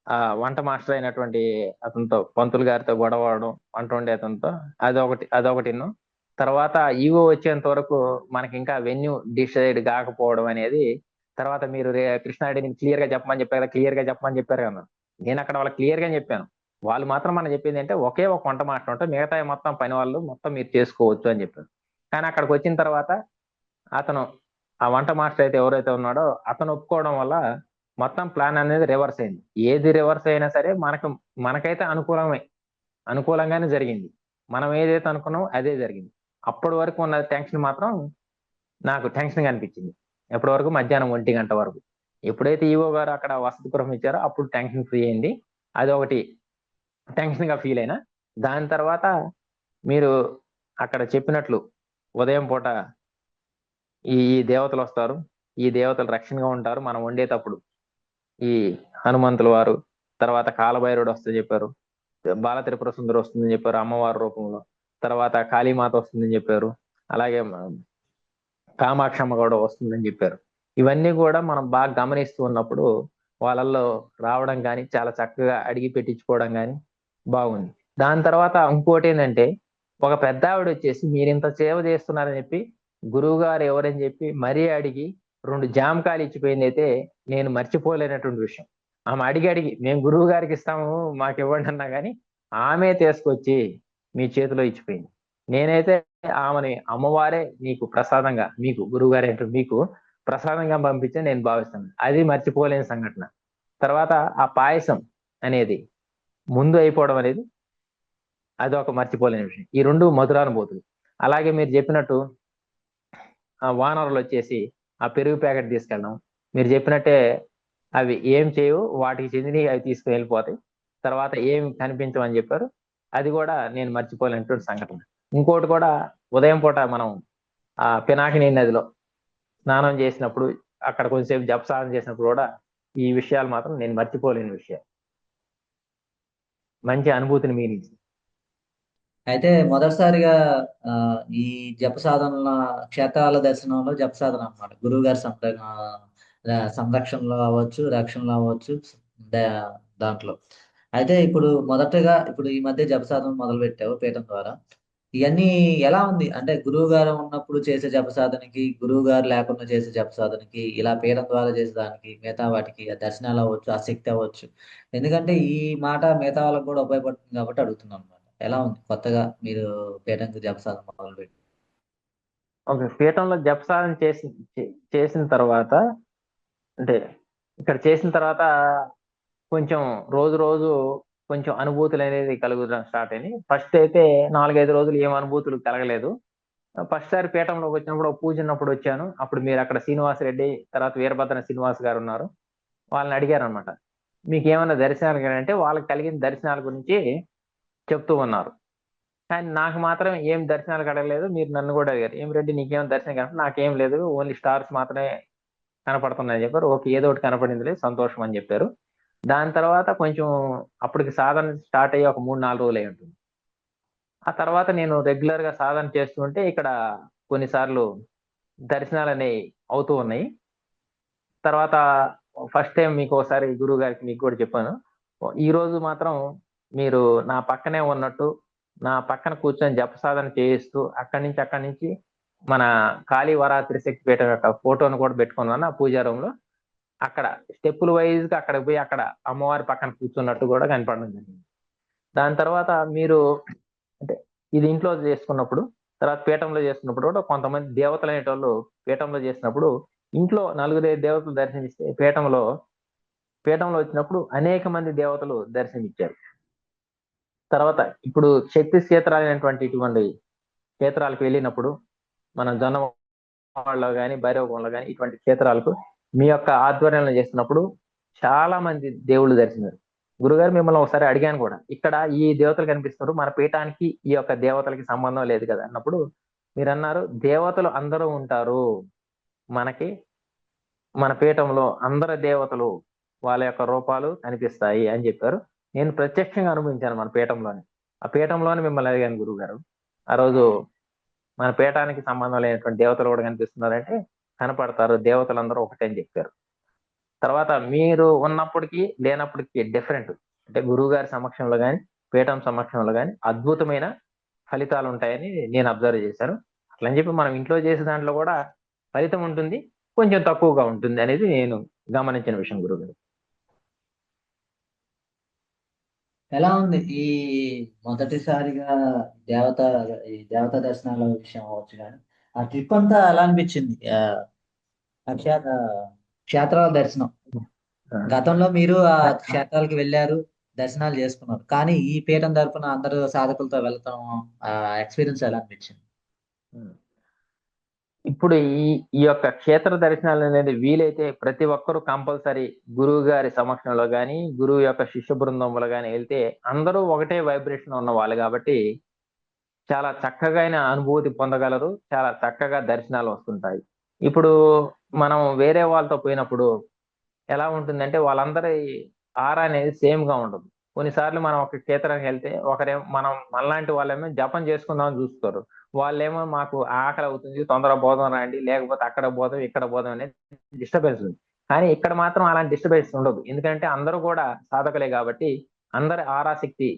A: ఆ వంట మాస్టర్ అయినటువంటి అతనితో, పంతులు గారితో గొడవ అవడం, వంట వండే అతనితో, అదొకటి. తర్వాత ఈవో వచ్చేంత వరకు మనకి ఇంకా వెన్యూ డిసైడ్ కాకపోవడం అనేది. తర్వాత మీరు కృష్ణారెడ్డిని క్లియర్ గా చెప్పమని చెప్పారు కదా, క్లియర్ గా చెప్పమని చెప్పారు కదా. నేను అక్కడ వాళ్ళకి క్లియర్ గా చెప్పాను. వాళ్ళు మాత్రం మనం చెప్పింది అంటే ఒకే ఒక వంట మాస్టర్ ఉంటే మిగతా మొత్తం పని వాళ్ళు మొత్తం మీరు చేసుకోవచ్చు అని చెప్పారు. కానీ అక్కడికి వచ్చిన తర్వాత అతను, ఆ వంట మాస్టర్ అయితే ఎవరైతే ఉన్నాడో అతను ఒప్పుకోవడం వల్ల మొత్తం ప్లాన్ అనేది రివర్స్ అయింది. ఏది రివర్స్ అయినా సరే మనకైతే అనుకూలమే. అనుకూలంగానే జరిగింది. మనం ఏదైతే అనుకున్నామో అదే జరిగింది. అప్పటి వరకు ఉన్న టెన్షన్ మాత్రం నాకు టెన్షన్‌గా అనిపించింది. ఎప్పటి వరకు మధ్యాహ్నం 1:00 వరకు. ఎప్పుడైతే ఈవో గారు అక్కడ వసతి గృహం ఇచ్చారో అప్పుడు టెన్షన్ ఫ్రీ అయింది. అదొకటి టెన్షన్‌గా ఫీల్ అయినా. దాని తర్వాత మీరు అక్కడ చెప్పినట్లు ఉదయం పూట ఈ దేవతలొస్తారు. ఈ దేవతలు రక్షణగా ఉంటారు. మనం వండేటప్పుడు ఈ హనుమంతుల వారు, తర్వాత కాలభైరవుడు వస్తూ చెప్పారు. బాల త్రిపుర సుందరి వస్తుందని చెప్పారు అమ్మవారి రూపంలో. తర్వాత కాళీమాత వస్తుందని చెప్పారు. అలాగే కామాక్షమ్మ కూడా వస్తుందని చెప్పారు. ఇవన్నీ కూడా మనం బాగా గమనిస్తూ ఉన్నప్పుడు వాళ్ళల్లో రావడం కానీ, చాలా చక్కగా అడిగి పెట్టించుకోవడం కానీ బాగుంది. దాని తర్వాత ఇంకోటేంటంటే, ఒక పెద్దావిడొచ్చేసి మీరింత సేవ చేస్తున్నారని చెప్పి, గురువుగారు ఎవరని చెప్పి మరీ అడిగి 2 జామకాయలు ఇచ్చిపోయిందైతే నేను మర్చిపోలేనటువంటి విషయం. ఆమె అడిగి అడిగి మేము గురువు గారికి ఇస్తాము మాకివ్వండి అన్నా గాని, ఆమె తీసుకొచ్చి మీ చేతిలో ఇచ్చిపోయింది. నేనైతే ఆమెని అమ్మవారే నీకు ప్రసాదంగా మీకు గురువుగారే అంటారు మీకు ప్రసాదంగా పంపించని నేను భావిస్తాను. అది మర్చిపోలేని సంఘటన. తర్వాత ఆ పాయసం అనేది ముందు అయిపోవడం అనేది అదొక మర్చిపోలేని విషయం. ఈ 2 మధురానుభూతులు. అలాగే మీరు చెప్పినట్టు ఆ వానరులొచ్చేసి ఆ పెరుగు ప్యాకెట్ తీసుకెళ్ళడం. మీరు చెప్పినట్టే అవి ఏం చేయవు. వాటికి చెందినవి అవి తీసుకొని వెళ్ళిపోతాయి. తర్వాత ఏమి కనిపించవని చెప్పారు. అది కూడా నేను మర్చిపోలేనటువంటి సంఘటన. ఇంకోటి కూడా ఉదయం పూట మనం ఆ పినాకినీ నదిలో స్నానం చేసినప్పుడు, అక్కడ కొంచెంసేపు జపసాధన చేసినప్పుడు కూడా ఈ విషయాలు మాత్రం నేను మర్చిపోలేని విషయాలు. మంచి అనుభూతిని మిగిలించింది.
B: అయితే మొదటిసారిగా ఈ జప సాధనల క్షేత్రాల దర్శనంలో జప సాధన అనమాట. గురువు గారి సంరక్షణలో అవ్వచ్చు, రక్షణలో అవ్వచ్చు, దాంట్లో. అయితే ఇప్పుడు ఈ మధ్య జప సాధన మొదలు పెట్టావు పీఠం ద్వారా. ఇవన్నీ ఎలా ఉంది? అంటే గురువు గారు ఉన్నప్పుడు చేసే జప సాధనకి, గురువు గారు లేకుండా చేసే జప సాధనకి, ఇలా పీఠం ద్వారా చేసే దానికి, మిగతా వాటికి ఆ దర్శనాలు అవ్వచ్చు, ఆ శక్తి అవ్వచ్చు. ఎందుకంటే ఈ మాట మిగతా వాళ్ళకి కూడా ఉపయోగపడుతుంది కాబట్టి అడుగుతున్నాను అనమాట. ఎలా ఉంది కొత్తగా మీరు పీఠంకి జప సాధన మొదలుపెట్టి?
A: ఒక పీఠంలో జపసాధన చేసిన తర్వాత అంటే ఇక్కడ చేసిన తర్వాత కొంచెం రోజు రోజు కొంచెం అనుభూతులు అనేది కలుగడం స్టార్ట్ అయినాయి. ఫస్ట్ అయితే 4, 5 రోజులు ఏం అనుభూతులు కలగలేదు. ఫస్ట్ సారి పీఠంలోకి వచ్చినప్పుడు ఒక పూజ ఉన్నప్పుడు వచ్చాను. అప్పుడు మీరు అక్కడ శ్రీనివాస్ రెడ్డి, తర్వాత వీరభద్ర శ్రీనివాస్ గారు ఉన్నారు. వాళ్ళని అడిగారనమాట. మీకేమన్నా దర్శనాలు అంటే వాళ్ళకి కలిగిన దర్శనాల గురించి చెప్తూ ఉన్నారు. కానీ నాకు మాత్రం ఏం దర్శనాలు కలగలేదు. మీరు నన్ను కూడా అడిగారు. "ఏం రెడ్డి నీకేం దర్శనం కనపడలేదు?" "నాకేం లేదు. ఓన్లీ స్టార్స్ మాత్రమే కనపడుతున్నాయని" చెప్పారు. "ఓకే. ఏదో ఒకటి కనపడిందిలే సంతోషం" అని చెప్పారు. దాని తర్వాత కొంచెం అప్పటికి సాధన స్టార్ట్ అయ్యి ఒక 3, 4 రోజులు అయి ఉంటుంది. ఆ తర్వాత నేను రెగ్యులర్ గా సాధన చేస్తూ ఉంటే ఇక్కడ కొన్నిసార్లు దర్శనాలనేవి అవుతూ ఉన్నాయి. తర్వాత ఫస్ట్ టైం మీకు ఒకసారి గురువు గారికి మీకు కూడా చెప్పాను. ఈరోజు మాత్రం మీరు నా పక్కనే ఉన్నట్టు, నా పక్కన కూర్చొని జపసాధన చేయిస్తూ అక్కడి నుంచి మన కాళీ వరా త్రిశక్తి పీఠం యొక్క ఫోటోను కూడా పెట్టుకున్నాను ఆ పూజా రూమ్‌లో. అక్కడ స్టెప్పులు వైస్‌గా అక్కడికి పోయి అక్కడ అమ్మవారి పక్కన కూర్చున్నట్టు కూడా కనపడడం జరిగింది. దాని తర్వాత మీరు అంటే ఇది ఇంట్లో చేసుకున్నప్పుడు, తర్వాత పీఠంలో చేసుకున్నప్పుడు కూడా కొంతమంది దేవతలనేటోళ్ళు పీఠంలో చేసినప్పుడు ఇంట్లో 4, 5 దేవతలు దర్శనమిస్తే పీఠంలో వచ్చినప్పుడు అనేక మంది దేవతలు దర్శనమిచ్చారు. తర్వాత ఇప్పుడు శక్తి క్షేత్రాలైనటువంటి ఇటువంటి క్షేత్రాలకు వెళ్ళినప్పుడు మనం జొన్నవాడలో గాని, భైరవకంలో గాని ఇటువంటి క్షేత్రాలకు మీ యొక్క ఆధ్వర్యంలో చేస్తున్నప్పుడు చాలా మంది దేవుళ్ళు దర్శనమిచ్చారు. గురుగారు మిమ్మల్ని ఒకసారి అడిగాను కూడా. ఇక్కడ ఈ దేవతలు కనిపిస్తున్నారు. మన పీఠానికి ఈ యొక్క దేవతలకి సంబంధం లేదు కదా! అన్నప్పుడు మీరన్నారు, "దేవతలు అందరూ ఉంటారు. మనకి మన పీఠంలో అందరు దేవతలు వాళ్ళ యొక్క రూపాలు కనిపిస్తాయి" అని చెప్పారు. నేను ప్రత్యక్షంగా అనుభవించాను మన పీఠంలోనే. ఆ పీఠంలోనే మిమ్మల్ని అడిగాను గురువుగారు. ఆ రోజు మన పీఠానికి సంబంధం లేనటువంటి దేవతలు కూడా కనిపిస్తున్నారంటే, "కనపడతారు. దేవతలందరూ ఒకటే" అని చెప్పారు. తర్వాత మీరు ఉన్నప్పటికి, లేనప్పటికి డిఫరెంట్. అంటే గురువుగారి సమక్షంలో గాని, పీఠం సమక్షంలో గాని అద్భుతమైన ఫలితాలుంటాయని నేను అబ్జర్వ్ చేశాను. అట్లని చెప్పి మనం ఇంట్లో చేసే దాంట్లో కూడా ఫలితం ఉంటుంది. కొంచెం తక్కువగా ఉంటుంది అనేది నేను గమనించిన విషయం గురువుగారు.
B: ఎలా ఉంది ఈ మొదటిసారిగా దేవత ఈ దేవతా దర్శనాల విషయం అవ్వచ్చు కానీ, ఆ ట్రిప్ అంతా ఎలా అనిపించింది? ఆ క్షేత్రాల దర్శనం.
A: ఆ!
B: గతంలో మీరు ఆ
A: ఆ!
B: క్షేత్రాలకు వెళ్ళారు. దర్శనాలు చేసుకున్నారు. కానీ ఈ పీఠం తరపున అందరూ సాధకులతో వెళ్తాం ఎక్స్పీరియన్స్ ఎలా అనిపించింది?
A: ఇప్పుడు ఈ ఈ యొక్క క్షేత్ర దర్శనాలు అనేది వీలైతే ప్రతి ఒక్కరూ కంపల్సరీ గురువు గారి సమక్షంలో గాని గురువు యొక్క శిష్య బృందంలో గాని వెళ్తే అందరూ ఒకటే వైబ్రేషన్ ఉన్న వాళ్ళు కాబట్టి చాలా చక్కగా అనుభూతి పొందగలరు. చాలా చక్కగా దర్శనాలు వస్తుంటాయి. ఇప్పుడు మనం వేరే వాళ్ళతో పోయినప్పుడు ఎలా ఉంటుందంటే వాళ్ళందరి ఆరా అనేది సేమ్ గా ఉండదు. కొన్నిసార్లు మనం ఒక క్షేత్రానికి వెళ్తే మనం మనలాంటి వాళ్ళేమో జపం చేసుకుందామని చూస్తారు. వాళ్ళేమో మాకు ఆకలి అవుతుంది తొందరగా పోదాం రండి, లేకపోతే అక్కడ పోదాం ఇక్కడ పోదాం అనేది డిస్టర్బెన్స్ ఉంది. కానీ ఇక్కడ మాత్రం అలాంటి డిస్టర్బెన్స్ ఉండదు. ఎందుకంటే అందరూ కూడా సాధకులే కాబట్టి అందరి ఆరాశక్తి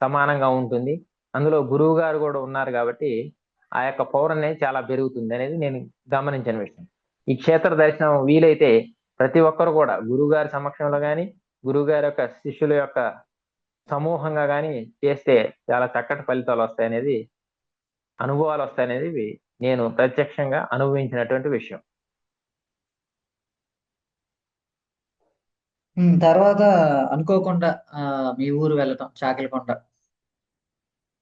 A: సమానంగా ఉంటుంది. అందులో గురువు గారు కూడా ఉన్నారు కాబట్టి ఆ యొక్క పవర్ అనేది చాలా పెరుగుతుంది అనేది నేను గమనించిన విషయం. ఈ క్షేత్ర దర్శనం వీలైతే ప్రతి ఒక్కరు కూడా గురువు గారి సమక్షంలో గాని గురువు గారి యొక్క శిష్యుల యొక్క సమూహంగా గాని చేస్తే చాలా చక్కటి ఫలితాలు వస్తాయనేది అనుభవాలు వస్తాయనేది నేను ప్రత్యక్షంగా అనుభవించినటువంటి విషయం.
B: తర్వాత అనుకోకుండా మీ ఊరు వెళ్ళటం చాకిలకొండ,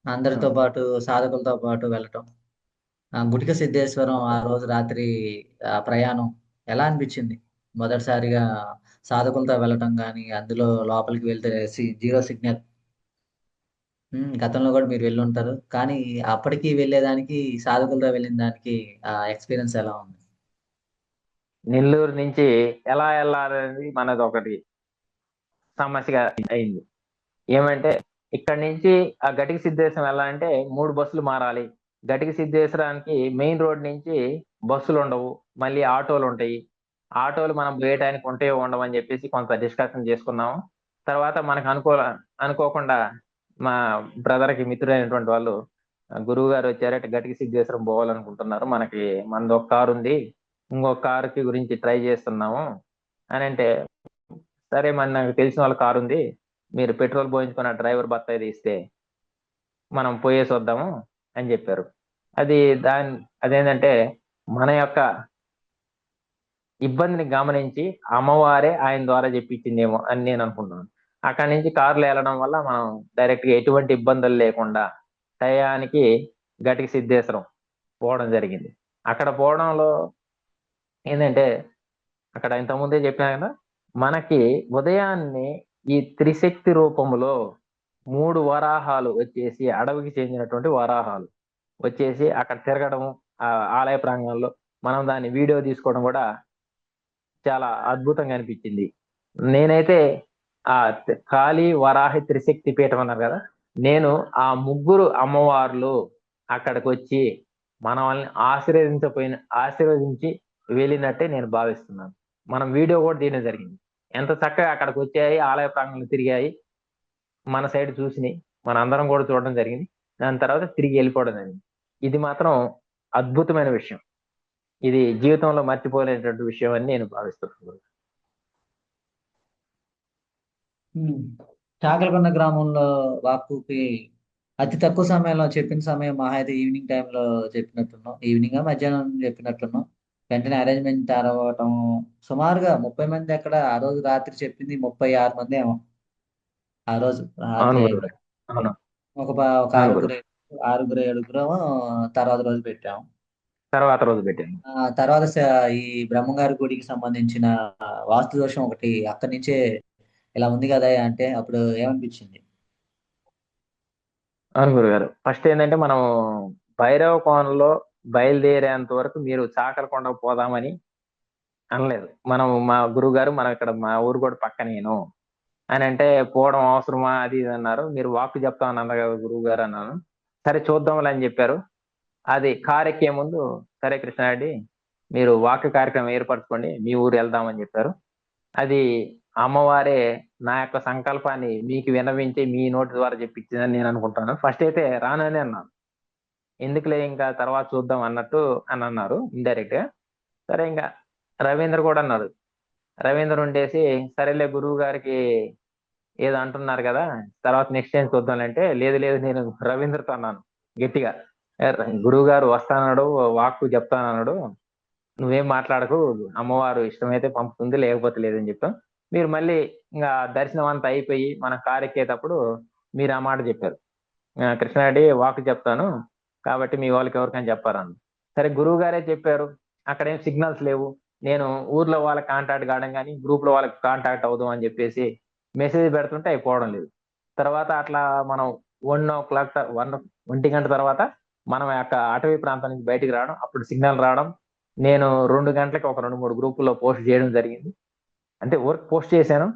B: అందరితో పాటు సాధకులతో పాటు వెళ్ళటం, గుటిక సిద్ధేశ్వరం ఆ రోజు రాత్రి ప్రయాణం ఎలా అనిపించింది? మొదటిసారిగా సాధకులతో వెళ్ళటం కానీ అందులో లోపలికి వెళ్తే జీరో సిగ్నల్. గతంలో కూడా మీరు వెళ్ళి ఉంటారు కానీ అప్పటికి వెళ్ళేదానికి సాధకులతో వెళ్ళిన దానికి ఎక్స్పీరియన్స్ ఎలా ఉంది?
A: నెల్లూరు నుంచి ఎలా వెళ్ళాలనేది మనది ఒకటి సమస్యగా అయింది. ఏమంటే ఇక్కడ నుంచి ఆ గటిక సిద్ధేశ్వరం వెళ్ళాలంటే 3 బస్సులు మారాలి. గటిక సిద్ధేశ్వరానికి మెయిన్ రోడ్ నుంచి బస్సులు ఉండవు, మళ్ళీ ఆటోలు ఉంటాయి. ఆటోలు మనం పోయటానికి ఉంటాయో ఉండవు అని చెప్పేసి కొంత డిస్కషన్ చేసుకున్నాము. తర్వాత మనకు అనుకోకుండా మా బ్రదర్ కి మిత్రుడైనటువంటి వాళ్ళు గురువు గారు వచ్చారట, గటిక సిద్ధేశ్వరం పోవాలనుకుంటున్నారు, మనది ఒక కారు ఉంది, ఇంకొక కారుకి గురించి ట్రై చేస్తున్నాము అని అంటే, సరే మరి నాకు తెలిసిన వాళ్ళ కారు ఉంది, మీరు పెట్రోల్ పోయించుకున్న డ్రైవర్ బత్తాయి ఇస్తే మనం పోయేసి వద్దాము అని చెప్పారు. అది అదేంటంటే మన యొక్క ఇబ్బందిని గమనించి అమ్మవారే ఆయన ద్వారా చెప్పించిందేమో అని నేను అనుకుంటున్నాను. అక్కడి నుంచి కారులో వెళ్ళడం వల్ల మనం డైరెక్ట్ గా ఎటువంటి ఇబ్బందులు లేకుండా టయానికి గటిక సిద్ధేశ్వరం పోవడం జరిగింది. అక్కడ పోవడంలో ఏంటంటే అక్కడ ఇంతకుముందే చెప్పాను కదా, మనకి ఉదయాన్నే ఈ త్రిశక్తి రూపంలో 3 వరాహాలు వచ్చేసి అడవికి చెందినటువంటి వరాహాలు వచ్చేసి అక్కడ తిరగడం, ఆ ఆలయ ప్రాంగణంలో మనం దాన్ని వీడియో తీసుకోవడం కూడా చాలా అద్భుతంగా అనిపించింది. నేనైతే ఆ కాళీ వరాహి త్రిశక్తి పీఠం అన్నారు కదా, నేను ఆ ముగ్గురు అమ్మవార్లు అక్కడికి వచ్చి మనల్ని ఆశీర్వదించి వెళ్ళినట్టే నేను భావిస్తున్నాను. మనం వీడియో కూడా తీయడం జరిగింది. ఎంత చక్కగా అక్కడికి వచ్చాయి, ఆలయ ప్రాంగణంలో తిరిగాయి, మన సైడ్ చూసినాయి, మన అందరం కూడా చూడడం జరిగింది. దాని తర్వాత తిరిగి వెళ్ళిపోవడం జరిగింది. ఇది మాత్రం అద్భుతమైన విషయం. ఇది జీవితంలో మర్చిపోలేనటువంటి విషయం అని నేను భావిస్తున్నాను.
B: చాకలకొండ గ్రామంలో వాక్కుకి అతి తక్కువ సమయంలో చెప్పిన సమయం మహా అయితే ఈవినింగ్ టైంలో చెప్పినట్టున్నాం, ఈవినింగ్ మధ్యాహ్నం చెప్పినట్టున్నాం. వెంటనే అరేంజ్మెంట్ అవ్వటం సుమారుగా 30 మంది అక్కడ ఆ రోజు రాత్రి చెప్పింది 36 మంది ఏమో ఆ రోజు
A: అవును
B: రాత్రి
A: గురువు. అవును.
B: ఒక
A: అవును గురు.
B: ఆరుగురు ఏడుగురు తర్వాత రోజు పెట్టాము.
A: తర్వాత రోజు పెట్టాను.
B: తర్వాత ఈ బ్రహ్మంగారి గుడికి సంబంధించిన వాస్తు దోషం ఒకటి అక్కడి నుంచే ఇలా ఉంది కదా అంటే అప్పుడు ఏమనిపించింది?
A: అవును గురుగారు. ఫస్ట్ ఏంటంటే మనం భైరవ కోనలో బయలుదేరేంత వరకు మీరు చాకలకొండకు పోదామని అనలేదు. మా గురువు గారు మనం ఇక్కడ మా ఊరు కూడా పక్కనేను అని అంటే, పోవడం అవసరమా అది ఇది అన్నారు. మీరు వాక్కు చెప్తామని అన్నారు కదా గురువు గారు అన్నాను. సరే చూద్దాంలే అని చెప్పారు. అది కారు ఎక్కే ముందు, సరే కృష్ణారెడ్డి మీరు వాక్య కార్యక్రమం ఏర్పరచుకోండి, మీ ఊరు వెళ్దామని చెప్పారు. అది అమ్మవారే నా యొక్క సంకల్పాన్ని మీకు విన్నవించి మీ నోటి ద్వారా చెప్పించిందని నేను అనుకుంటాను. ఫస్ట్ అయితే రానని అన్నాను. ఎందుకులే ఇంకా తర్వాత చూద్దాం అన్నట్టు అని అన్నారు ఇండైరెక్ట్ గా. సరే ఇంకా రవీంద్ర కూడా అన్నారు. రవీంద్ర ఉండేసి సరేలే గురువు గారికి ఏదో అంటున్నారు కదా, తర్వాత నెక్స్ట్ టైం చూద్దాంలంటే, లేదు లేదు నేను రవీంద్రతో అన్నాను గట్టిగా, "ఏ, గురువు గారు వస్తానన్నాడు, వాక్కు చెప్తానన్నాడు, నువ్వేం మాట్లాడకు, అమ్మవారు ఇష్టమైతే పంపుతుంది లేకపోతే లేదని చెప్పాం. మీరు మళ్ళీ ఇంకా దర్శనం అంతా అయిపోయి మన కారు ఎక్కేటప్పుడు మీరు ఆ మాట చెప్పారు. కృష్ణారెడ్డి వాక్ చెప్తాను కాబట్టి మీ వాళ్ళకి ఎవరికైనా చెప్పారన్న. సరే గురువు గారే చెప్పారు, అక్కడేం సిగ్నల్స్ లేవు, నేను ఊర్లో వాళ్ళకి కాంటాక్ట్ కావడం కానీ గ్రూప్ లో వాళ్ళకి కాంటాక్ట్ అవుదాం అని చెప్పేసి మెసేజ్ పెడుతుంటే అయిపోవడం లేదు. తర్వాత అట్లా మనం 1 o'clock 1 గంట తర్వాత మనం యొక్క అటవీ ప్రాంతం నుంచి బయటికి రావడం, అప్పుడు సిగ్నల్ రావడం, నేను 2 గంటలకి ఒక 2 3 గ్రూపుల్లో పోస్ట్ చేయడం జరిగింది. అంటే వర్క్ పోస్ట్ చేశాను.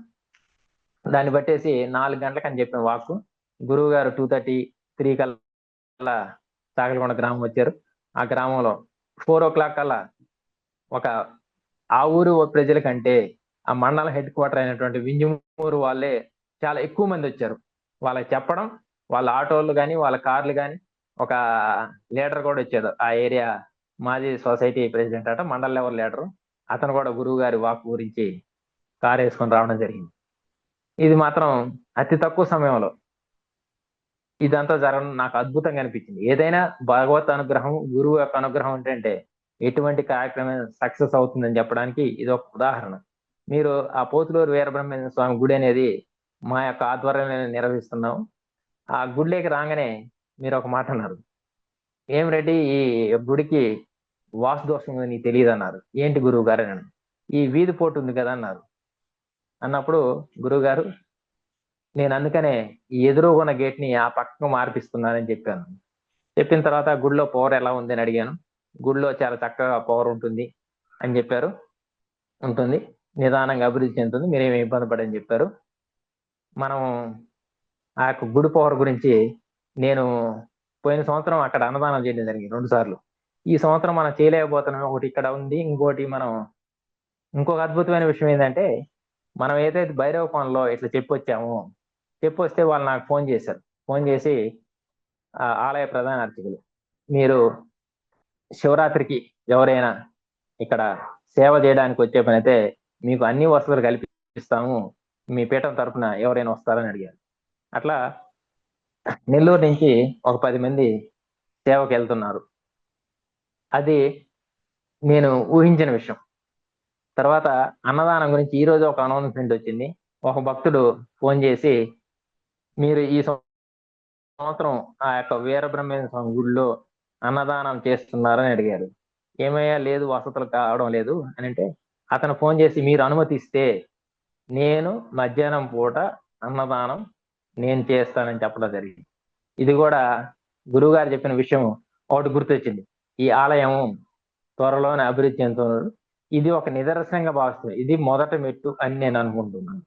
A: దాన్ని బట్టేసి 4 గంటలకు అని చెప్పిన వాక్ గురువు గారు 2:30 3 కల్లా సాగలకొండ గ్రామం వచ్చారు. ఆ గ్రామంలో 4 o'clock కల్లా ఒక ఆ ఊరు ప్రజల కంటే ఆ మండల హెడ్ క్వార్టర్ అయినటువంటి వింజమూరు వాళ్ళే చాలా ఎక్కువ మంది వచ్చారు. వాళ్ళకి చెప్పడం, వాళ్ళ ఆటోలు కానీ వాళ్ళ కార్లు కానీ, ఒక లీడర్ కూడా వచ్చాడు ఆ ఏరియా మాజీ సొసైటీ ప్రెసిడెంట్ అట, మండల లెవెల్ లీడరు. అతను కూడా గురువు గారి వాక్ గురించి కారు వేసుకొని రావడం జరిగింది. ఇది మాత్రం అతి తక్కువ సమయంలో ఇదంతా జరగడం నాకు అద్భుతంగా అనిపించింది. ఏదైనా భగవత్ అనుగ్రహం, గురువు యొక్క అనుగ్రహం ఏంటంటే ఎటువంటి కార్యక్రమం సక్సెస్ అవుతుందని చెప్పడానికి ఇది ఒక ఉదాహరణ. మీరు ఆ పోతులూరు వీరబ్రహ్మేంద్ర స్వామి గుడి అనేది మా యొక్క ఆధ్వర్యంలో నిర్వహిస్తున్నాం. ఆ గుడిలోకి రాగానే మీరు ఒక మాట అన్నారు, ఏం రెడ్డి ఈ గుడికి వాస్తు దోషం ఉంది నీకు తెలియదు అన్నారు. ఏంటి గురువు గారు అని. ఈ వీధి పోటు ఉంది కదా అన్నారు. అన్నప్పుడు గురువు గారు, నేను అందుకనే ఈ ఎదురుగున్న గేట్ ని ఆ పక్కకు మార్పిస్తున్నానని చెప్పాను. చెప్పిన తర్వాత గుడిలో పవర్ ఎలా ఉంది అని అడిగాను. గుడిలో చాలా చక్కగా పవర్ ఉంటుంది అని చెప్పారు. ఉంటుంది, నిదానంగా అభివృద్ధి చెందుతుంది, మీరేమి ఇబ్బంది పడని చెప్పారు. మనం ఆ యొక్క గుడి పవర్ గురించి నేను పోయిన సంవత్సరం అక్కడ అన్నదానం చేయడం జరిగింది 2 సార్లు. ఈ సంవత్సరం మనం చేయలేకపోతున్నాం. ఒకటి ఇక్కడ ఉంది, ఇంకోటి మనం ఇంకొక అద్భుతమైన విషయం ఏంటంటే, మనం ఏదైతే భైరవ కోనలో ఇట్లా చెప్పొచ్చామో, చెప్పొస్తే వాళ్ళు నాకు ఫోన్ చేశారు. ఫోన్ చేసి ఆలయ ప్రధాన అర్చకులు, మీరు శివరాత్రికి ఎవరైనా ఇక్కడ సేవ చేయడానికి వచ్చే పని అయితే మీకు అన్ని వసతులు కల్పిస్తాము, మీ పీఠం తరపున ఎవరైనా వస్తారని అడిగారు. అట్లా నెల్లూరు నుంచి ఒక 10 మంది సేవకు వెళ్తున్నారు. అది నేను ఊహించిన విషయం. తర్వాత అన్నదానం గురించి ఈ రోజు ఒక అనౌన్స్మెంట్ వచ్చింది. ఒక భక్తుడు ఫోన్ చేసి, మీరు ఈ సంవత్సరం ఆ యొక్క వీరబ్రహ్మేంద్ర స్వామి గుడిలో అన్నదానం చేస్తున్నారని అడిగారు. ఏమయ్యా లేదు, వసతులు కావడం లేదు అని అంటే, అతను ఫోన్ చేసి మీరు అనుమతిస్తే నేను మధ్యాహ్నం పూట అన్నదానం నేను చేస్తానని చెప్పడం జరిగింది. ఇది కూడా గురువు గారు చెప్పిన విషయం ఒకటి గుర్తొచ్చింది. ఈ ఆలయం త్వరలోనే అభివృద్ధి చెందుతున్నారు. ఇది ఒక నిదర్శనంగా భావిస్తుంది. ఇది మొదటి మెట్టు అని నేను అనుకుంటున్నాను.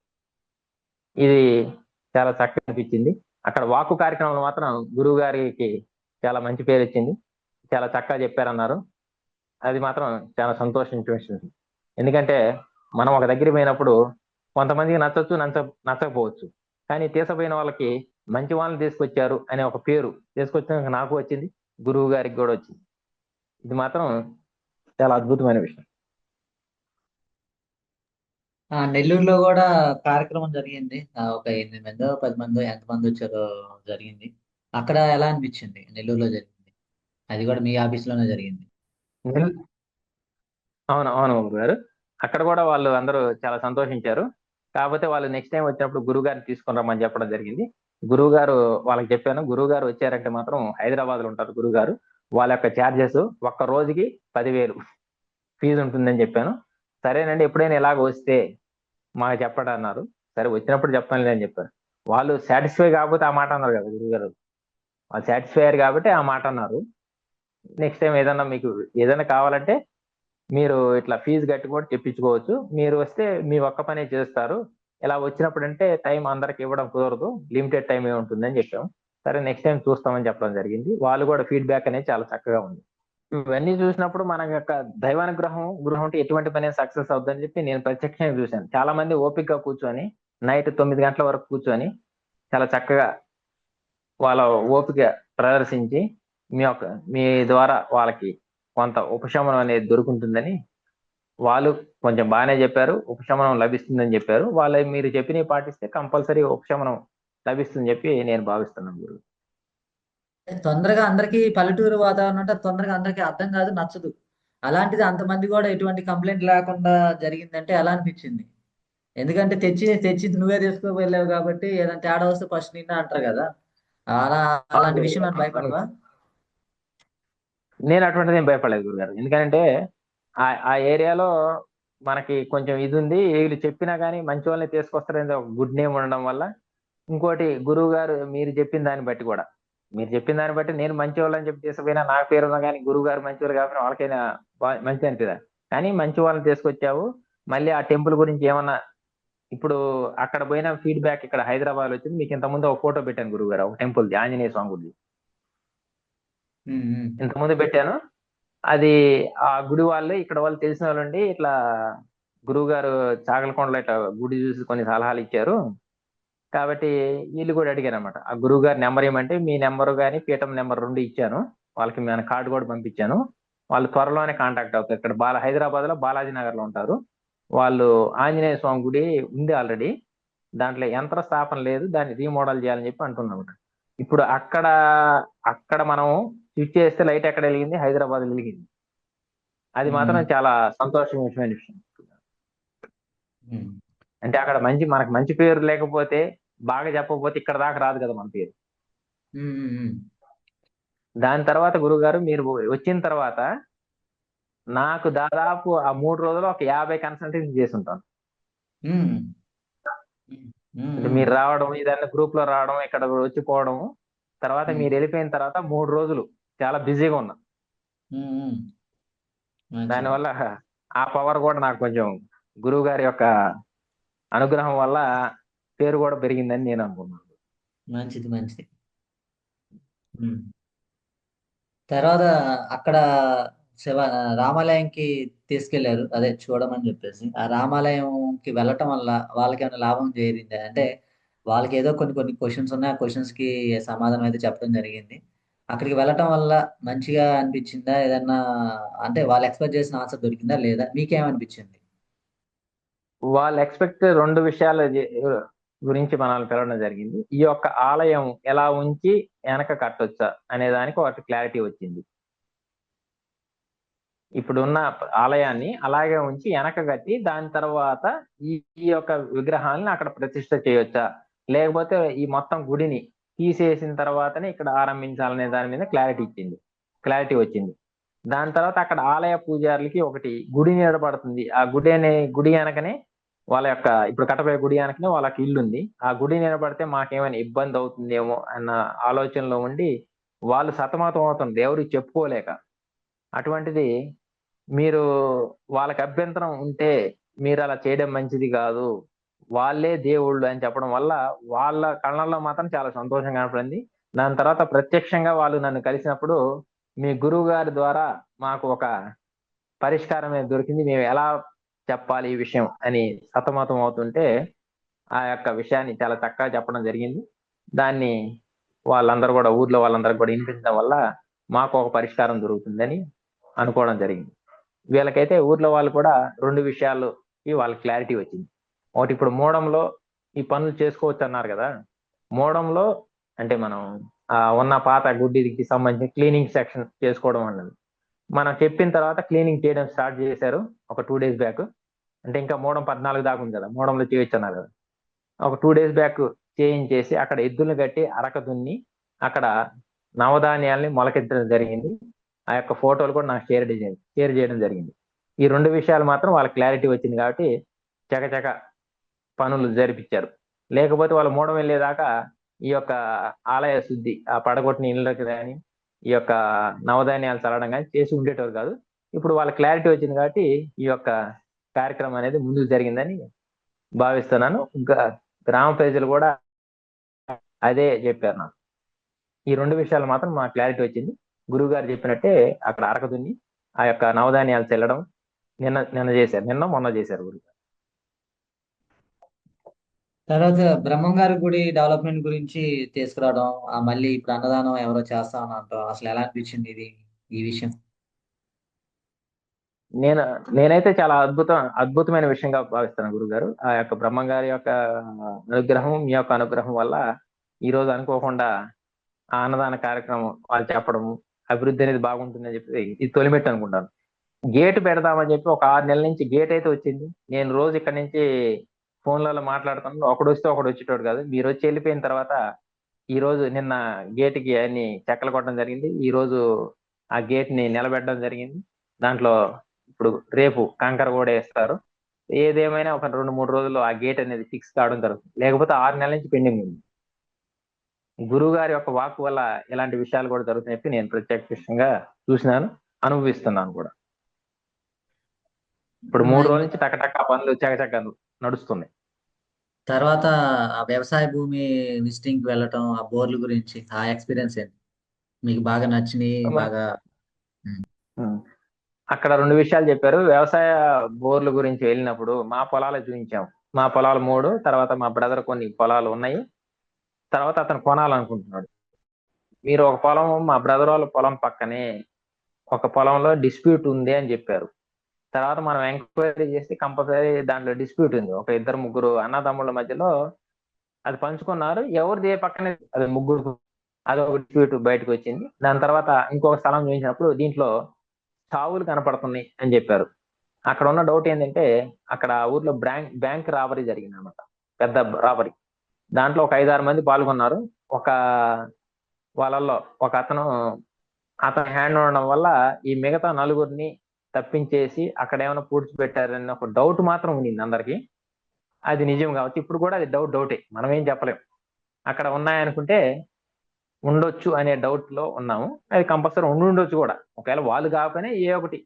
A: ఇది చాలా చక్కగా అనిపించింది. అక్కడ వాక్కు కార్యక్రమంలో మాత్రం గురువు గారికి చాలా మంచి పేరు వచ్చింది. చాలా చక్కగా చెప్పారన్నారు. అది మాత్రం చాలా సంతోషించే విషయం. ఎందుకంటే మనం ఒక దగ్గర పోయినప్పుడు కొంతమందికి నచ్చచ్చు, నచ్చకపోవచ్చు. కానీ తీసుకుపోయిన వాళ్ళకి మంచి వాళ్ళని తీసుకొచ్చారు అనే ఒక పేరు తీసుకొచ్చాక నాకు వచ్చింది, గురువు గారికి కూడా వచ్చింది. ఇది మాత్రం చాలా అద్భుతమైన విషయం.
B: నెల్లూరులో కూడా కార్యక్రమం జరిగింది. ఒక 8 మందో 10 మందో ఎంతమంది వచ్చారో జరిగింది. అక్కడ ఎలా అనిపించింది? నెల్లూరులో జరిగింది, అది కూడా మీ ఆఫీస్ లోనే జరిగింది.
A: అవును అవును బాబు గారు, అక్కడ కూడా వాళ్ళు అందరూ చాలా సంతోషించారు. కాకపోతే వాళ్ళు నెక్స్ట్ టైం వచ్చినప్పుడు గురువు గారిని తీసుకొని రమ్మని చెప్పడం జరిగింది. గురువు గారు వాళ్ళకి చెప్పాను, గురువు గారు వచ్చారంటే మాత్రం హైదరాబాద్ లో ఉంటారు గురువు గారు, వాళ్ళ యొక్క ఛార్జెస్ ఒక్క రోజుకి 10,000 ఫీజు ఉంటుందని చెప్పాను. సరేనండి, ఎప్పుడైనా ఇలాగ వస్తే మాకు చెప్పండి అన్నారు. సరే వచ్చినప్పుడు చెప్తానులే అని చెప్పారు. వాళ్ళు సాటిస్ఫై కాకపోతే ఆ మాట అన్నారు కదా గురువు గారు, వాళ్ళు సాటిస్ఫై అయ్యారు కాబట్టి ఆ మాట అన్నారు. నెక్స్ట్ టైం ఏదన్నా మీకు ఏదైనా కావాలంటే మీరు ఇట్లా ఫీజు కట్టి కూడా చెప్పించుకోవచ్చు, మీరు వస్తే మీ ఒక్క పనే చేస్తారు, ఇలా వచ్చినప్పుడు అంటే టైం అందరికి ఇవ్వడం కుదరదు, లిమిటెడ్ టైం ఏ ఉంటుందని చెప్పాము. సరే నెక్స్ట్ టైం చూస్తామని చెప్పడం జరిగింది. వాళ్ళు కూడా ఫీడ్బ్యాక్ అనేది చాలా చక్కగా ఉంది. ఇవన్నీ చూసినప్పుడు మన యొక్క దైవానుగ్రహం గృహం అంటే ఎటువంటి పని సక్సెస్ అవుతుందని చెప్పి నేను ప్రత్యక్షంగా చూశాను. చాలా మంది ఓపికగా కూర్చొని నైట్ 9 గంటల వరకు కూర్చొని చాలా చక్కగా వాళ్ళ ఓపిక ప్రదర్శించి మీ ద్వారా వాళ్ళకి కొంత ఉపశమనం అనేది దొరుకుతుందని వాళ్ళు కొంచెం బాగానే చెప్పారు. ఉపశమనం లభిస్తుందని చెప్పారు. మీరు చెప్పినవి పాటిస్తే కంపల్సరీ ఉపశమనం లభిస్తుందని చెప్పి నేను భావిస్తున్నాను గురు.
B: తొందరగా అందరికీ పల్లెటూరు వాతావరణం అంటే తొందరగా అందరికీ అర్థం కాదు, నచ్చదు. అలాంటిది అంతమంది కూడా ఎటువంటి కంప్లైంట్ లేకుండా జరిగిందంటే ఎలా అనిపించింది? ఎందుకంటే తెచ్చి తెచ్చి నువ్వే తీసుకు వెళ్ళావు కాబట్టి ఏదైనా తేడా వస్తే ఫస్ట్ నిన్న అంటారు కదా. అలా అలాంటి విషయం నన్ను భయపడవా?
A: నేను అటువంటిది ఏం భయపడలేదు గురుగారు. ఎందుకంటే ఆ ఏరియాలో మనకి కొంచెం ఇది ఉంది, వీళ్ళు చెప్పినా కానీ మంచి వాళ్ళని తీసుకొస్తారనేది ఒక గుడ్ నేమ్ ఉండడం వల్ల. ఇంకోటి గురువు గారు మీరు చెప్పిన దాన్ని బట్టి కూడా, మీరు చెప్పిన దాన్ని బట్టి నేను మంచి వాళ్ళని చెప్పి తీసుకుపోయినా నా పేరు ఉన్నా కానీ గురువు గారు మంచి వాళ్ళు కాబట్టి వాళ్ళకైనా మంచి అనిపిదా. కానీ మంచి వాళ్ళని తీసుకొచ్చావు. మళ్ళీ ఆ టెంపుల్ గురించి ఏమన్నా ఇప్పుడు అక్కడ పోయిన ఫీడ్బ్యాక్ ఇక్కడ హైదరాబాద్ వచ్చింది. మీకు ఇంతకుముందు ఒక ఫోటో పెట్టాను గురువు గారు, ఒక టెంపుల్ ఆంజనేయ స్వామి గుడి
B: ఉమ్, ఉమ్,
A: ఇంతకుముందు పెట్టాను. అది ఆ గుడి వాళ్ళు ఇక్కడ వాళ్ళు తెలిసిన వాళ్ళు ఉండి ఇట్లా గురువు గారు చాగలకొండలో ఇట్లా గుడి చూసి కొన్ని సలహాలు ఇచ్చారు కాబట్టి వీళ్ళు కూడా అడిగారు అనమాట. ఆ గురువు గారి నెంబర్ ఏమంటే మీ నెంబర్ కానీ పీఠం నెంబర్ రెండు ఇచ్చాను. వాళ్ళకి నేను కార్డు కూడా పంపించాను. వాళ్ళు త్వరలోనే కాంటాక్ట్ అవుతారు. ఇక్కడ హైదరాబాద్ లో బాలాజీ నగర్ లో ఉంటారు వాళ్ళు. ఆంజనేయ స్వామి గుడి ఉంది ఆల్రెడీ, దాంట్లో యంత్ర స్థాపన లేదు, దాన్ని రీమోడల్ చేయాలని చెప్పి అంటున్నాం. ఇప్పుడు అక్కడ అక్కడ మనం స్విచ్ చేస్తే లైట్ ఎక్కడ వెలిగింది, హైదరాబాద్ వెలిగింది. అది
B: ఉమ్,
A: మాత్రం చాలా సంతోషమైన విషయం.
B: ఉమ్,
A: అంటే అక్కడ మనకు మంచి పేరు లేకపోతే, బాగా చెప్పకపోతే ఇక్కడ దాకా రాదు కదా మన పేరు.
B: ఉమ్, ఉమ్, ఉమ్,
A: దాని తర్వాత గురుగారు మీరు వచ్చిన తర్వాత నాకు దాదాపు ఆ 3 రోజులు ఒక 50 కన్సల్టెన్సీ చేసి ఉంటాను.
B: ఉమ్, ఉమ్, ఉమ్,
A: అంటే
B: ఉమ్,
A: మీరు రావడం, ఏదైనా గ్రూప్ లో రావడం, ఇక్కడ వచ్చిపోవడం, తర్వాత
B: ఉమ్,
A: మీరు వెళ్ళిపోయిన తర్వాత 3 రోజులు చాలా బిజీగా ఉన్నా.
B: ఉమ్, ఉమ్. మంచిది.
A: దానివల్ల ఆ పవర్ కూడా నాకు కొంచెం గురువు గారి యొక్క అనుగ్రహం వల్ల పేరు కూడా పెరిగిందని నేను అనుకున్నాను.
B: మంచిది. మంచిది. ఉమ్. తర్వాత అక్కడ రామాలయంకి తీసుకెళ్లారు, అదే చూడమని చెప్పేసి. ఆ రామాలయంకి వెళ్ళటం వల్ల వాళ్ళకి ఏమైనా లాభం చేరిందా? అంటే వాళ్ళకి ఏదో కొన్ని కొన్ని క్వశ్చన్స్ ఉన్నాయి, ఆ క్వశ్చన్స్ కి సమాధానం అయితే చెప్పడం జరిగింది. అక్కడికి వెళ్ళటం వల్ల మంచిగా అనిపించిందా ఏదన్నా? అంటే వాళ్ళు ఎక్స్పెక్ట్ చేసిన ఆన్సర్ దొరికిందా లేదా? మీకేమనిపించింది?
A: వాళ్ళు ఎక్స్పెక్ట్ 2 విషయాల గురించి మనల్ని పిలవడం జరిగింది. ఈ యొక్క ఆలయం ఎలా ఉంచి వెనక కట్టొచ్చా అనే దానికి ఒకటి క్లారిటీ వచ్చింది. ఇప్పుడున్న ఆలయాన్ని అలాగే ఉంచి వెనక కట్టి దాని తర్వాత ఈ ఈ యొక్క విగ్రహాలను అక్కడ ప్రతిష్ఠ చేయొచ్చా, లేకపోతే ఈ మొత్తం గుడిని తీసేసిన తర్వాతనే ఇక్కడ ఆరంభించాలనే దాని మీద క్లారిటీ వచ్చింది. దాని తర్వాత అక్కడ ఆలయ పూజారులకి ఒకటి గుడి నిలబడుతుంది. ఆ గుడి వెనకనే వాళ్ళ యొక్క ఇప్పుడు కట్టబోయే గుడి వెనకనే వాళ్ళకి ఇల్లు ఉంది. ఆ గుడి నిలబడితే మాకేమైనా ఇబ్బంది అవుతుందేమో అన్న ఆలోచనలో ఉండి వాళ్ళు సతమతం అవుతుంది ఎవరికి చెప్పుకోలేక. అటువంటిది మీరు వాళ్ళకి అభ్యంతరం ఉంటే మీరు అలా చేయడం మంచిది కాదు, వాళ్ళే దేవుళ్ళు అని చెప్పడం వల్ల వాళ్ళ కళ్ళల్లో మాత్రం చాలా సంతోషంగా కనపడింది. దాని తర్వాత ప్రత్యక్షంగా వాళ్ళు నన్ను కలిసినప్పుడు మీ గురువు గారి ద్వారా మాకు ఒక పరిష్కారం అనేది దొరికింది, మేము ఎలా చెప్పాలి ఈ విషయం అని సతమతం అవుతుంటే ఆ యొక్క విషయాన్ని చాలా చక్కగా చెప్పడం జరిగింది. దాన్ని ఊర్లో వాళ్ళందరూ కూడా వినిపించడం వల్ల మాకు ఒక పరిష్కారం దొరుకుతుందని అనుకోవడం జరిగింది. వీళ్ళకైతే ఊర్లో వాళ్ళు కూడా 2 విషయాలకి వాళ్ళకి క్లారిటీ వచ్చింది. ఒకటి ఇప్పుడు మూడంలో ఈ పనులు చేసుకోవచ్చు అన్నారు కదా. మూడంలో అంటే మనం ఉన్న పాత గుడ్డికి సంబంధించి క్లీనింగ్ సెక్షన్ చేసుకోవడం అన్నది మనం చెప్పిన తర్వాత క్లీనింగ్ చేయడం స్టార్ట్ చేశారు ఒక 2 days బ్యాక్. అంటే ఇంకా మూడం 14 దాకా ఉంది కదా, మూడంలో చేయొచ్చు అన్నారు కదా. ఒక 2 days బ్యాక్ చేయించేసి అక్కడ ఎద్దులను కట్టి అరక దున్ని అక్కడ నవధాన్యాల్ని మొలకెత్తడం జరిగింది. ఆ యొక్క ఫోటోలు కూడా నాకు షేర్ చేయడం జరిగింది. ఈ 2 విషయాలు మాత్రం వాళ్ళకి క్లారిటీ వచ్చింది కాబట్టి చకచక పనులు జరిపించారు. లేకపోతే వాళ్ళు మూడం వెళ్ళేదాకా ఈ యొక్క ఆలయ శుద్ధి, ఆ పడగొట్టిన ఇళ్ళకి కానీ ఈ యొక్క నవధాన్యాలు చల్లడం కానీ చేసి ఉండేటోరు కాదు. ఇప్పుడు వాళ్ళ క్లారిటీ వచ్చింది కాబట్టి ఈ యొక్క కార్యక్రమం అనేది ముందుకు జరిగిందని భావిస్తున్నాను. ఇంకా గ్రామ ప్రజలు కూడా అదే చెప్పారు నాకు. ఈ 2 విషయాలు మాత్రం మా క్లారిటీ వచ్చింది. గురువు గారు చెప్పినట్టే అక్కడ అరక దున్ని ఆ యొక్క నవధాన్యాలు చెల్లడం నిన్న మొన్న చేశారు గురువు గారు.
B: తర్వాత బ్రహ్మం గారి గుడి డెవలప్మెంట్ గురించి తీసుకురావడం, మళ్ళీ ఇప్పుడు అన్నదానం ఎవరో చేస్తా అని అంటాం, అసలు ఎలా అనిపించింది ఇది, ఈ విషయం?
A: నేను నేనైతే చాలా అద్భుతమైన విషయంగా భావిస్తాను గురుగారు. ఆ యొక్క బ్రహ్మం గారి యొక్క అనుగ్రహం, మీ యొక్క అనుగ్రహం వల్ల ఈ రోజు అనుకోకుండా ఆ అన్నదాన కార్యక్రమం వాళ్ళు చెప్పడము, అభివృద్ధి అనేది బాగుంటుందని చెప్పి ఇది తొలిమెట్టు అనుకుంటాను. గేట్ పెడదామని చెప్పి ఒక 6 నెలల నుంచి గేట్ అయితే వచ్చింది. నేను రోజు ఇక్కడ నుంచి ఫోన్లలో మాట్లాడుతున్నాం, ఒకడు వస్తే ఒకడు వచ్చేటోడు కాదు. మీరు వచ్చి వెళ్ళిపోయిన తర్వాత ఈ రోజు నిన్న గేట్కి అన్ని చెక్కలు కొట్టడం జరిగింది, ఈ రోజు ఆ గేట్ ని నిలబెట్టడం జరిగింది. దాంట్లో ఇప్పుడు రేపు కంకర కూడా వేస్తారు. ఏదేమైనా ఒక 2-3 రోజుల్లో ఆ గేట్ అనేది ఫిక్స్ కావడం జరుగుతుంది, లేకపోతే 6 నెలల నుంచి పెండింగ్ ఉంది. గురువు గారి యొక్క వాక్ వల్ల ఇలాంటి విషయాలు కూడా జరుగుతాయని చెప్పి నేను ప్రత్యక్షంగా చూసినాను, అనుభవిస్తున్నాను కూడా. ఇప్పుడు 3 రోజుల నుంచి టకటక ఆ పనులు చకచక నడుస్తున్నాయి.
B: తర్వాత ఆ వ్యవసాయ భూమి విజిటింగ్ కి వెళ్ళటం, ఆ బోర్ల గురించి ఆ ఎక్స్పీరియన్స్ ఏంటి మీకు బాగా నచ్చినాయి? బాగా
A: ఉం. అక్కడ 2 విషయాలు చెప్పారు. వ్యవసాయ బోర్ల గురించి వెళ్ళినప్పుడు మా పొలాలు చూపించాం. మా పొలాలు 3, తర్వాత మా బ్రదర్ కొన్ని పొలాలు ఉన్నాయి, తర్వాత అతను కొనాలనుకుంటున్నాడు. మీరు ఒక పొలం, మా బ్రదర్ వాళ్ళ పొలం పక్కనే ఒక పొలంలో డిస్ప్యూట్ ఉంది అని చెప్పారు. తర్వాత మనం ఎంక్వైరీ చేస్తే కంపల్సరీ దాంట్లో డిస్ప్యూట్ ఉంది, ఒక 2-3 అన్నదమ్ముల మధ్యలో అది పంచుకున్నారు, ఎవరిది ఏ పక్కనే అది ముగ్గురు, అది ఒక డిస్ప్యూట్ బయటకు వచ్చింది. దాని తర్వాత ఇంకొక స్థలం చూపించినప్పుడు దీంట్లో చావులు కనపడుతున్నాయి అని చెప్పారు. అక్కడ ఉన్న డౌట్ ఏంటంటే, అక్కడ ఆ ఊర్లో బ్యాంక్ రాబరీ జరిగింది అనమాట, పెద్ద రాబరీ. దాంట్లో ఒక 5-6 మంది పాల్గొన్నారు. ఒక వాళ్ళల్లో ఒక అతను హ్యాండ్ ఉండడం వల్ల ఈ మిగతా 4గురిని తప్పించేసి అక్కడ ఏమైనా పూడ్చిపెట్టారని ఒక డౌట్ మాత్రం ఉండింది అందరికి. అది నిజం కావచ్చు, ఇప్పుడు కూడా అది డౌటే, మనం ఏం చెప్పలేం. అక్కడ ఉన్నాయనుకుంటే ఉండొచ్చు అనే డౌట్ లో ఉన్నాము. అది కంపల్సరీ ఉండొచ్చు కూడా, ఒకవేళ వాళ్ళు కాకపోయినా ఏ ఒకటి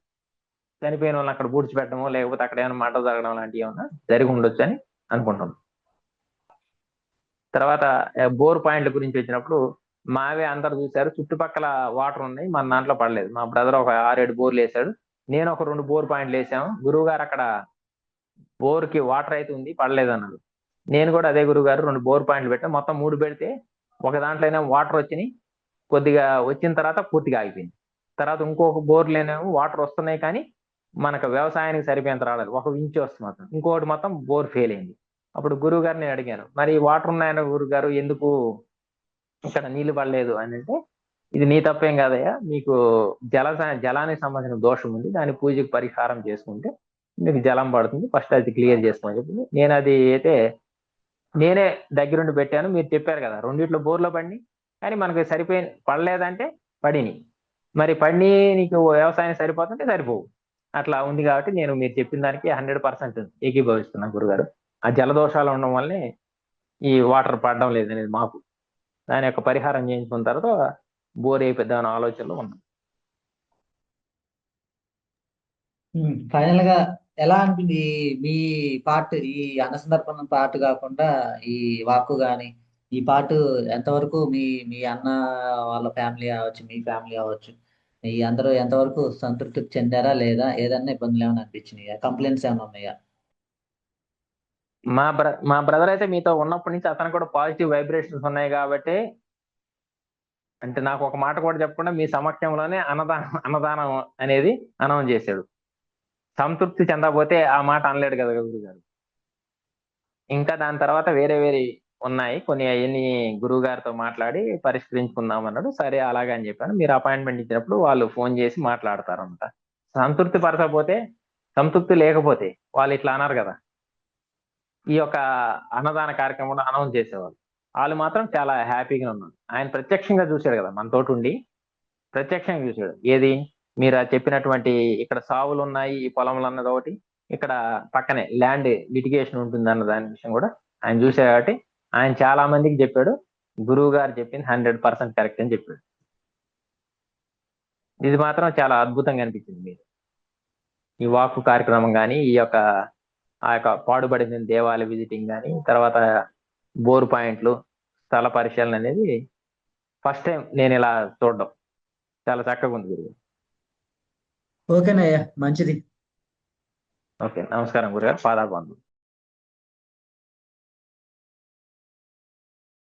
A: చనిపోయిన వాళ్ళని అక్కడ పూడ్చిపెట్టడమో, లేకపోతే అక్కడ ఏమైనా మంట జరగడం లాంటివి ఏమైనా జరిగి ఉండొచ్చు అని అనుకుంటున్నాం. తర్వాత బోర్ పాయింట్ల గురించి వచ్చినప్పుడు మావే అందరు చూశారు, చుట్టుపక్కల వాటర్ ఉన్నాయి, మన దాంట్లో పడలేదు. మా బ్రదర్ ఒక 6-7 బోర్లు వేసాడు, నేను ఒక 2 బోర్ పాయింట్లు వేసాము. గురువు గారు అక్కడ బోర్ కి వాటర్ అయితే ఉంది, పడలేదు అన్నాడు. నేను కూడా అదే గురువు గారు 2 బోర్ పాయింట్లు పెట్టాను, మొత్తం 3 పెడితే ఒక దాంట్లోనే వాటర్ వచ్చినాయి, కొద్దిగా వచ్చిన తర్వాత పూర్తిగా ఆగిపోయింది. తర్వాత ఇంకొక బోర్లేనేమో వాటర్ వస్తున్నాయి కానీ మనకు వ్యవసాయానికి సరిపోయేంత రాలేదు, ఒక ఇంచు వస్తుంది మొత్తం. ఇంకొకటి మొత్తం బోర్ ఫెయిల్ అయింది. అప్పుడు గురువు గారిని నేను అడిగాను, మరి వాటర్ ఉన్నాయన్న గురువు గారు, ఎందుకు ఇక్కడ నీళ్లు పడలేదు అని అంటే, ఇది నీ తప్పేం కాదయ్యా, మీకు జలానికి సంబంధించిన దోషం ఉంది, దాని పూజకి పరిహారం చేసుకుంటే మీకు జలం పడుతుంది, ఫస్ట్ అది క్లియర్ చేసుకోమని చెప్పింది. నేను అది అయితే నేనే దగ్గరుండి పెట్టాను. మీరు చెప్పారు కదా 2 బోర్లో పడినాయి, కానీ మనకి పడలేదంటే పడిని, మరి పడిని నీకు వ్యవసాయానికి సరిపోతుంటే సరిపోవు, అట్లా ఉంది. కాబట్టి నేను మీరు చెప్పిన దానికి 100% ఏకీభవిస్తున్నాను గురుగారు. ఆ జలదోషాలు ఉండడం వల్లే ఈ వాటర్ పడడం లేదనేది మాకు, దాని యొక్క పరిహారం చేయించుకున్న తర్వాత బోర్ వేయిద్దామనే ఆలోచనలో ఉన్నాం.
B: ఫైనల్ గా ఎలా అనిపింది మీ పార్ట్, ఈ అన్నసందర్పణ పార్ట్ కాకుండా ఈ వాక్కు గాని ఈ పార్ట్ ఎంతవరకు మీ మీ అన్న వాళ్ళ ఫ్యామిలీ అవ్వచ్చు, మీ ఫ్యామిలీ అవ్వచ్చు, ఈ అందరూ ఎంతవరకు సంతృప్తి చెందారా, లేదా ఏదన్నా ఇబ్బందులు ఏమైనా అనిపించినాయా, కంప్లైంట్స్ ఏమైనా ఉన్నాయా?
A: మా బ్రదర్ అయితే మీతో ఉన్నప్పటి నుంచి అతను కూడా పాజిటివ్ వైబ్రేషన్స్ ఉన్నాయి కాబట్టి, అంటే నాకు ఒక మాట కూడా చెప్పకుండా మీ సమక్షంలోనే అన్నదానం అనేది అనౌన్స్ చేశాడు. సంతృప్తి చెందకపోతే ఆ మాట అనలేడు కదా గురువు గారు. ఇంకా దాని తర్వాత వేరే వేరే ఉన్నాయి కొన్ని, అవన్నీ గురువు గారితో మాట్లాడి పరిష్కరించుకుందాం అన్నాడు. సరే అలాగే అని చెప్పాను. మీరు అపాయింట్మెంట్ ఇచ్చినప్పుడు వాళ్ళు ఫోన్ చేసి మాట్లాడతారంట. సంతృప్తి పరచకపోతే, సంతృప్తి లేకపోతే వాళ్ళు ఇట్లా అన్నారు కదా, ఈ యొక్క అన్నదాన కార్యక్రమంలో అనౌన్స్ చేసేవాళ్ళు, వాళ్ళు మాత్రం చాలా హ్యాపీగా ఉన్నారు. ఆయన ప్రత్యక్షంగా చూశాడు కదా, మనతోటి ఉండి ప్రత్యక్షంగా చూశాడు. ఏది మీరు చెప్పినటువంటి ఇక్కడ సావులు ఉన్నాయి ఈ పొలంలో అన్నది ఒకటి, ఇక్కడ పక్కనే ల్యాండ్ లిటిగేషన్ ఉంటుంది అన్న దాని విషయం కూడా ఆయన చూశాడు. కాబట్టి ఆయన చాలా మందికి చెప్పాడు, గురువు గారు చెప్పింది 100% కరెక్ట్ అని చెప్పాడు. ఇది మాత్రం చాలా అద్భుతంగా అనిపించింది మీరు ఈ వాక్కు కార్యక్రమం కానీ, ఈ యొక్క ఆ యొక్క పాడుబడిన దేవాలయ విజిటింగ్ కానీ, తర్వాత బోర్ పాయింట్లు స్థల పరిశీలన అనేది ఫస్ట్ టైం నేను ఇలా చూడడం, చాలా చక్కగా ఉంది గురువు.
B: ఓకేనయ్యా, మంచిది.
A: ఓకే, నమస్కారం గురుగారు, పాదాభివందనం.